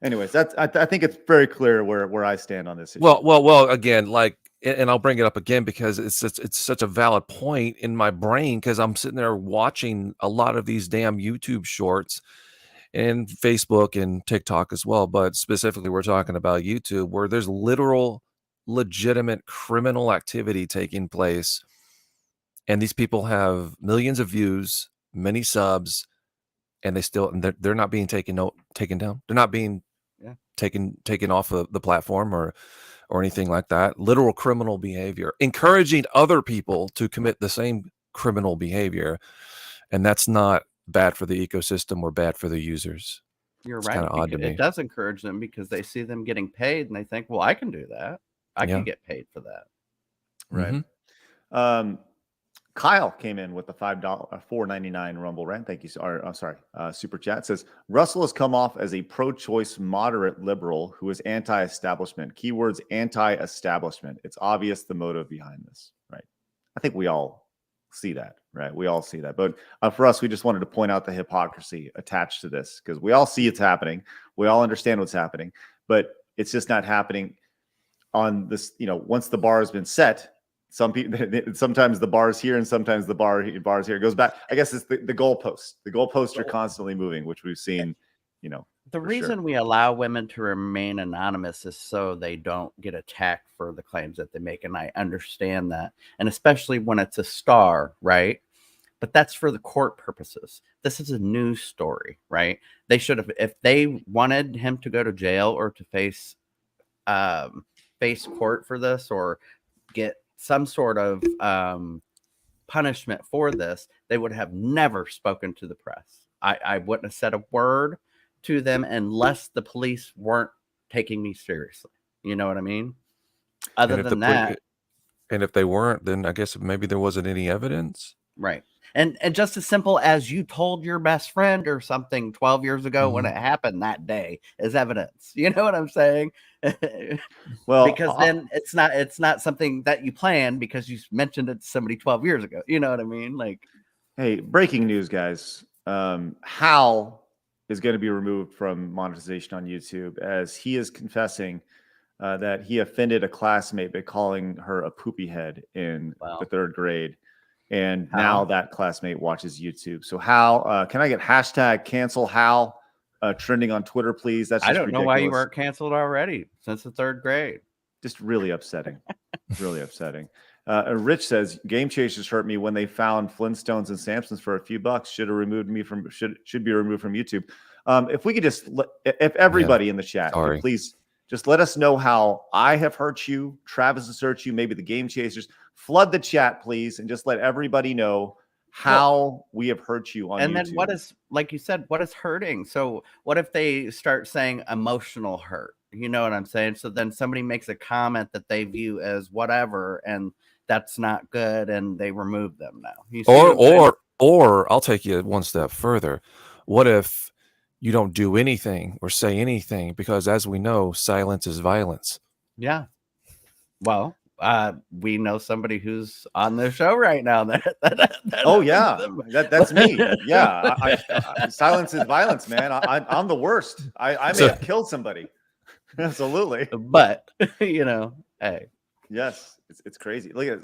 Speaker 1: Anyways, I think it's very clear where I stand on this issue.
Speaker 6: Well. Again, like, and I'll bring it up again because it's such a valid point in my brain because I'm sitting there watching a lot of these damn YouTube shorts and Facebook and TikTok as well, but specifically we're talking about YouTube, where there's literal, legitimate criminal activity taking place, and these people have millions of views, many subs, and they're not being taken down. They're not being taken off of the platform or anything like that. Literal criminal behavior, encouraging other people to commit the same criminal behavior, and that's not bad for the ecosystem or bad for the users.
Speaker 3: You're
Speaker 6: It's
Speaker 3: right.
Speaker 6: kind of odd to me.
Speaker 3: It does encourage them because they see them getting paid and they think, well, I can do that. I can get paid for that.
Speaker 1: Right. Mm-hmm. Kyle came in with the $4.99 Rumble rant. Thank you. Super chat says Russell has come off as a pro-choice moderate liberal who is anti-establishment. Keywords anti-establishment. It's obvious the motive behind this, right? I think we all see that, right? We all see that. But for us, we just wanted to point out the hypocrisy attached to this because we all see it's happening. We all understand what's happening, but it's just not happening on this, once the bar has been set. Some people, sometimes the bar's here and sometimes the bar's here. It goes back. I guess it's the goalposts. The goalposts are constantly moving, which we've seen,
Speaker 3: The reason we allow women to remain anonymous is so they don't get attacked for the claims that they make. And I understand that. And especially when it's a star, right? But that's for the court purposes. This is a news story, right? They should have, if they wanted him to go to jail or to face court for this or get some sort of punishment for this, they would have never spoken to the press. I wouldn't have said a word to them unless the police weren't taking me seriously. You know what I mean? Other than that.
Speaker 6: And if they weren't, then I guess maybe there wasn't any evidence.
Speaker 3: Right. And just as simple as you told your best friend or something 12 years ago when it happened that day is evidence. You know what I'm saying?
Speaker 1: Well,
Speaker 3: because then it's not something that you planned because you mentioned it to somebody 12 years ago. You know what I mean? Like,
Speaker 1: hey, breaking news, guys. Hal is going to be removed from monetization on YouTube as he is confessing that he offended a classmate by calling her a poopy head in the 3rd grade. And now that classmate watches YouTube. So Hal, can I get hashtag cancel Hal trending on Twitter, please? That's just
Speaker 3: I don't
Speaker 1: ridiculous.
Speaker 3: know why you weren't canceled already since the 3rd grade.
Speaker 1: Just really upsetting. Really upsetting. Rich says Game Chasers hurt me when they found Flintstones and Samsons for a few bucks. Should be removed from YouTube. If we could just if everybody in the chat could please just let us know how I have hurt you, Travis has hurt you, maybe the Game Chasers. Flood the chat, please, and just let everybody know how we have hurt you on YouTube.
Speaker 3: And then what is, like you said, what is hurting? So what if they start saying emotional hurt? You know what I'm saying? So then somebody makes a comment that they view as whatever, and that's not good, and they remove them now.
Speaker 6: Or I'll take you one step further. What if you don't do anything or say anything? Because as we know, silence is violence.
Speaker 3: Yeah. Well, we know somebody who's on the show right now.
Speaker 1: Oh yeah, that's me. Yeah, silence is violence, man. I'm the worst. I may have killed somebody. Absolutely.
Speaker 3: But hey.
Speaker 1: Yes, it's crazy. Look at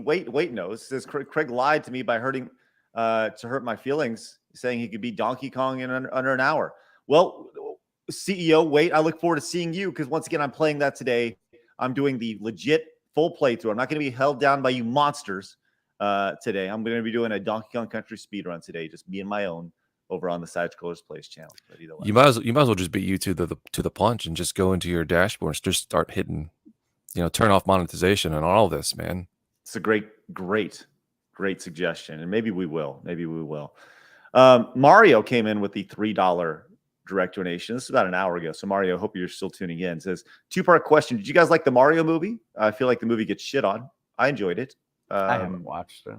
Speaker 1: wait knows. It says Craig lied to me by to hurt my feelings, saying he could beat Donkey Kong in under an hour. Well, CEO, wait. I look forward to seeing you because once again, I'm playing that today. I'm doing the legit full playthrough. I'm not going to be held down by you monsters today. I'm going to be doing a Donkey Kong Country speedrun today, just me and my own over on the SideScrollers Plays channel. But either way.
Speaker 6: You might as well just beat you to the punch and just go into your dashboard and just start hitting, turn off monetization and all this, man.
Speaker 1: It's a great suggestion, and maybe we will. Mario came in with the $3 direct donation. This is about an hour ago. So Mario, hope you're still tuning in. It says, 2-part question. Did you guys like the Mario movie? I feel like the movie gets shit on. I enjoyed it.
Speaker 3: I haven't watched it.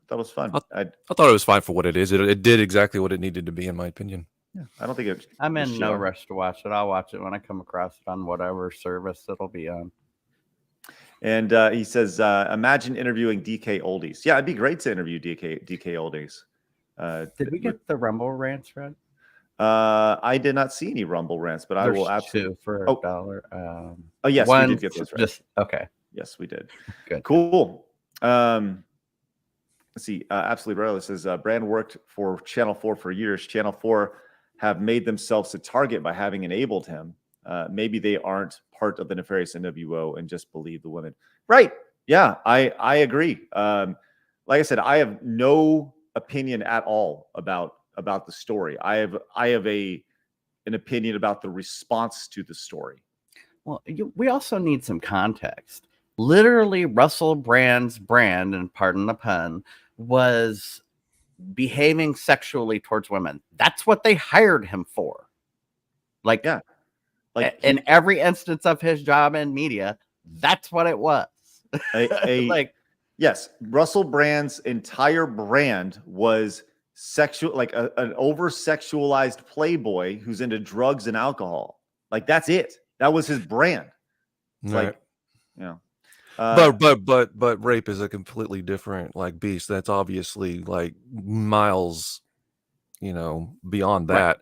Speaker 1: Thought it was fun.
Speaker 6: I thought it was fine for what it is. It did exactly what it needed to be, in my opinion.
Speaker 1: Yeah, I don't think it.
Speaker 3: I'm in no rush to watch it. I'll watch it when I come across it on whatever service it'll be on.
Speaker 1: And he says, imagine interviewing DK Oldies. Yeah, it'd be great to interview DK Oldies.
Speaker 3: Did we get the Rumble rants read?
Speaker 1: I did not see any Rumble rants, but I will absolutely
Speaker 3: for $1.
Speaker 1: Oh yes,
Speaker 3: one,
Speaker 1: we did get those right.
Speaker 3: Just okay.
Speaker 1: Yes, we did.
Speaker 3: Good.
Speaker 1: Cool. Let's see. Absolutely Raul says Brand worked for Channel 4 for years. Channel 4 have made themselves a target by having enabled him. Maybe they aren't part of the nefarious NWO and just believe the women. Right. Yeah, I agree. Like I said, I have no opinion at all about the story. I have an opinion about the response to the story.
Speaker 3: Well, we also need some context. Literally, Russell Brand's Brand, and pardon the pun, was behaving sexually towards women. That's what they hired him for. Like, yeah, like in every instance of his job in media, that's what it was. Like,
Speaker 1: yes, Russell Brand's entire brand was sexual, like an over-sexualized playboy who's into drugs and alcohol. Like, that's it. That was his brand. It's
Speaker 6: right.
Speaker 1: Like, you know.
Speaker 6: But rape is a completely different like beast. That's obviously like miles, beyond that.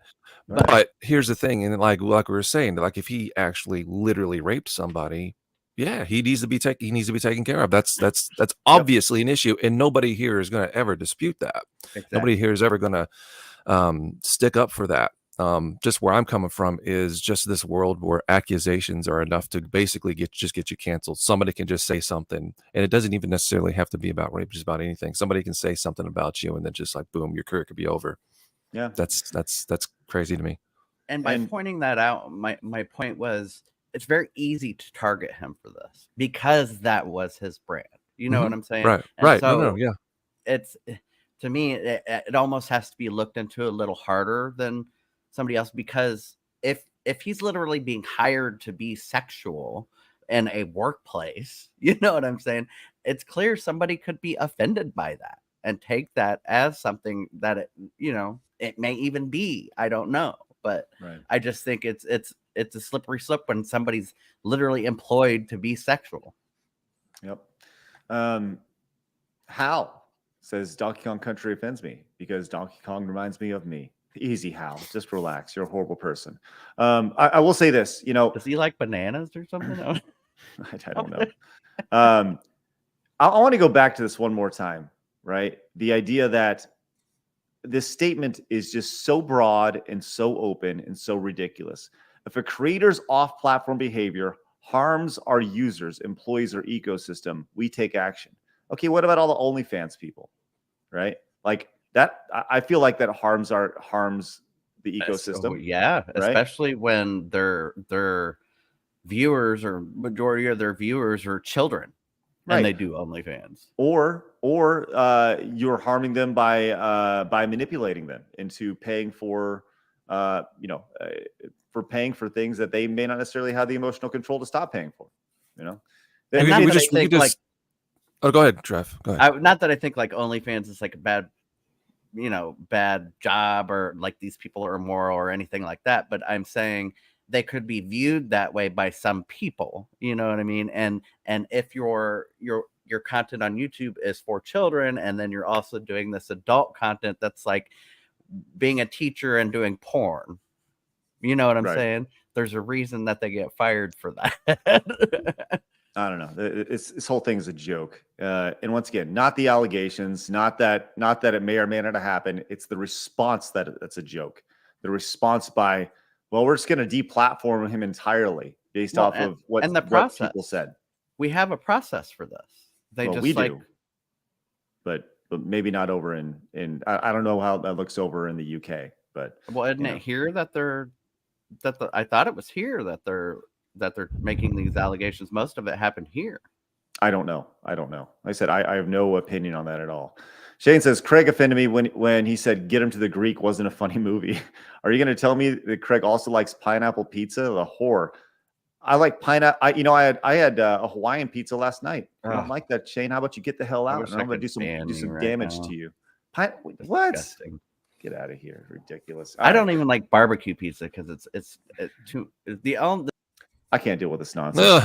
Speaker 6: Right. But here's the thing, and like we were saying, like if he actually literally raped somebody, yeah, he needs to be taken care of. That's obviously an issue, and nobody here is going to ever dispute that. Exactly. Nobody here is ever going to stick up for that. Just where I'm coming from is just this world where accusations are enough to basically get you canceled. Somebody can just say something, and it doesn't even necessarily have to be about rape, just about anything. Somebody can say something about you, and then just like boom, your career could be over.
Speaker 1: Yeah,
Speaker 6: that's crazy to me.
Speaker 3: And by pointing that out, my point was it's very easy to target him for this because that was his brand. You know what I'm saying?
Speaker 6: Right.
Speaker 3: And
Speaker 6: right.
Speaker 3: So
Speaker 6: no, yeah.
Speaker 3: It's, to me, it almost has to be looked into a little harder than somebody else, because if he's literally being hired to be sexual in a workplace, you know what I'm saying? It's clear somebody could be offended by that and take that as something that it may even be. I don't know, but right. I just think it's a slippery slope when somebody's literally employed to be sexual.
Speaker 1: Yep. Hal says Donkey Kong Country offends me because Donkey Kong reminds me of me. Easy, Hal. Just relax. You're a horrible person. I will say this.
Speaker 3: Does he like bananas or something?
Speaker 1: I don't know. I want to go back to this one more time. Right? The idea that this statement is just so broad and so open and so ridiculous. If a creator's off-platform behavior harms our users, employees, or ecosystem, we take action. Okay, what about all the OnlyFans people? Right? Like that, I feel like that harms the ecosystem.
Speaker 3: So, yeah, right? Especially when their viewers or majority of their viewers are children. Right. And they do OnlyFans,
Speaker 1: or you're harming them by manipulating them into paying for, for paying for things that they may not necessarily have the emotional control to stop paying for.
Speaker 3: And
Speaker 6: oh, go ahead, Trev. Go ahead.
Speaker 3: Not that I think like OnlyFans is like a bad job or like these people are immoral or anything like that, but I'm saying they could be viewed that way by some people, you know what I mean? And if your content on YouTube is for children, and then you're also doing this adult content that's like being a teacher and doing porn, you know what I'm saying? There's a reason that they get fired for that.
Speaker 1: I don't know. This whole thing is a joke. And once again, not the allegations, not that it may or may not happen. It's the response that's a joke. The response by, well, we're just going to deplatform him entirely based off of what people said.
Speaker 3: We have a process for this. We do,
Speaker 1: but maybe not over in I don't know how that looks over in the UK, but
Speaker 3: isn't it here that I thought it was here that they're that they're making these allegations. Most of it happened here.
Speaker 1: I don't know. Like I said, I have no opinion on that at all. Shane says Craig offended me when he said "Get Him to the Greek" wasn't a funny movie. Are you going to tell me that Craig also likes pineapple pizza? The whore. I like pineapple. I had a Hawaiian pizza last night. I don't like that, Shane. How about you get the hell out? And I'm going to do some
Speaker 3: right
Speaker 1: damage
Speaker 3: now.
Speaker 1: to you. What?
Speaker 3: Disgusting.
Speaker 1: Get out of here! Ridiculous.
Speaker 3: I don't even like barbecue pizza because it's too
Speaker 1: I can't deal with this nonsense.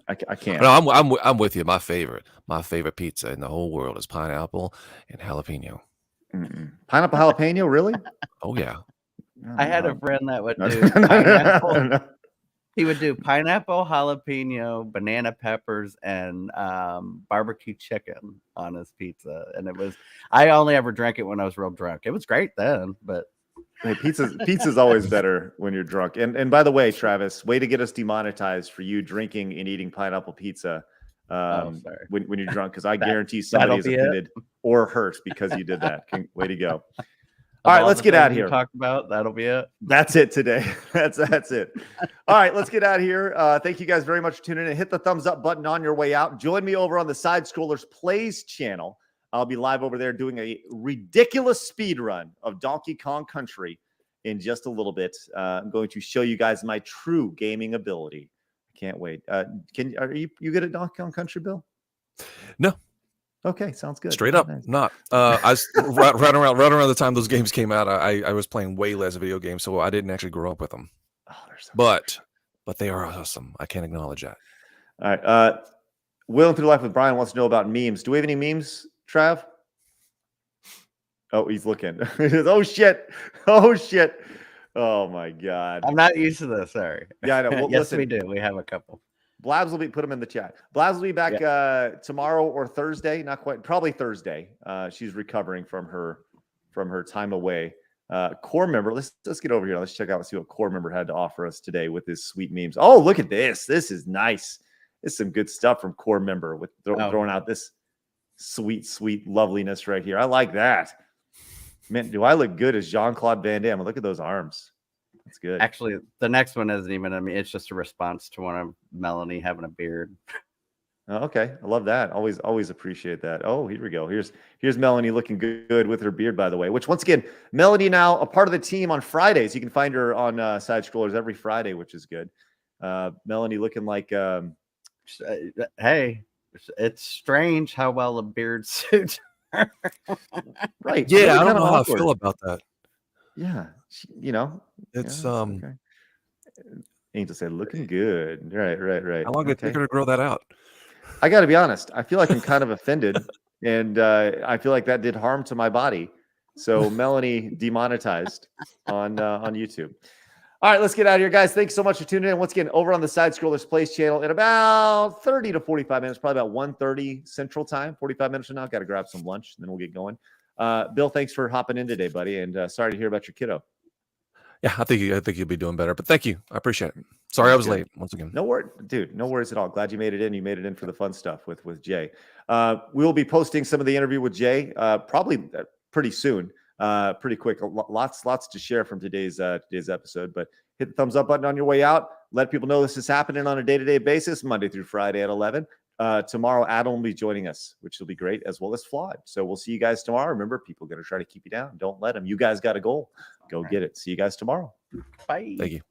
Speaker 1: I can't.
Speaker 6: No, I'm with you. My favorite pizza in the whole world is pineapple and jalapeno.
Speaker 1: Pineapple jalapeno, really?
Speaker 6: Oh yeah.
Speaker 3: I had a friend that would do pineapple. He would do pineapple, jalapeno, banana peppers, and barbecue chicken on his pizza. And I only ever drank it when I was real drunk. It was great then, but
Speaker 1: hey, pizza's always better when you're drunk. And by the way, Travis, way to get us demonetized for you drinking and eating pineapple pizza when you're drunk, because I guarantee somebody is offended or hurt because you did that. Way to go. All right, let's get out of here.
Speaker 3: Talk about that'll be it.
Speaker 1: That's it today. That's it. All right, let's get out of here. Thank you guys very much for tuning in. Hit the thumbs up button on your way out. Join me over on the SideScrollers Plays channel. I'll be live over there doing a ridiculous speed run of Donkey Kong Country in just a little bit. I'm going to show you guys my true gaming ability. I can't wait. Are you good at Donkey Kong Country, Bill?
Speaker 6: No.
Speaker 1: Okay, sounds good.
Speaker 6: Straight up, nice. Not. I right around the time those games came out, I was playing way less video games, so I didn't actually grow up with them.
Speaker 1: Oh, they're so
Speaker 6: but they are awesome. I can't acknowledge that.
Speaker 1: All right. Willing Through Life with Brian wants to know about memes. Do we have any memes, Trav? Oh, he's looking. Oh shit! Oh my god!
Speaker 3: I'm not used to this. Sorry.
Speaker 1: Yeah, I know. Well,
Speaker 3: yes,
Speaker 1: listen,
Speaker 3: we do. We have a couple.
Speaker 1: Blabs will put them in the chat. Blabs will be back tomorrow or Thursday. Not quite. Probably Thursday. She's recovering from her time away. Core member. Let's get over here. Let's check out and see what Core member had to offer us today with his sweet memes. Oh, look at this. This is nice. This is some good stuff from Core member with throwing out this sweet loveliness right here. I like that. Man, do I look good as Jean-Claude Van Damme? Look at those arms. That's good.
Speaker 3: Actually, the next one isn't even. I mean, it's just a response to one of Melanie having a beard.
Speaker 1: Oh, okay, I love that. Always appreciate that. Oh, here we go. Here's Melanie looking good with her beard, by the way. Which once again, Melanie now a part of the team on Fridays. You can find her on SideScrollers every Friday, which is good. Melanie looking like.
Speaker 3: Hey, it's strange how well a beard suits her.
Speaker 1: Right.
Speaker 6: Yeah,
Speaker 1: really
Speaker 6: I don't know how
Speaker 1: awkward.
Speaker 6: I feel about that.
Speaker 1: Yeah,
Speaker 6: it's
Speaker 1: okay. Angel said looking good. Right.
Speaker 6: How long did it take her to grow that out?
Speaker 1: I got to be honest. I feel like I'm kind of offended, and I feel like that did harm to my body. So Melanie demonetized on YouTube. All right, let's get out of here, guys. Thanks so much for tuning in. Once again, over on the SideScrollers Plays channel in about 30 to 45 minutes, probably about 1:30 Central Time. 45 minutes from now, got to grab some lunch, and then we'll get going. Bill, thanks for hopping in today, buddy, and sorry to hear about your kiddo.
Speaker 6: Yeah, I think you'll be doing better, but thank you. I appreciate it. Sorry I was late once again.
Speaker 1: No worries, dude. No worries at all. Glad you made it in. You made it in for the fun stuff with Jay. We'll be posting some of the interview with Jay probably pretty soon, pretty quick. Lots to share from today's episode. But hit the thumbs up button on your way out. Let people know this is happening on a day-to-day basis, Monday through Friday at 11. Tomorrow, Adam will be joining us, which will be great, as well as Flawed. So we'll see you guys tomorrow. Remember, people are going to try to keep you down. Don't let them. You guys got a goal. Go get it. See you guys tomorrow.
Speaker 3: Bye.
Speaker 6: Thank you.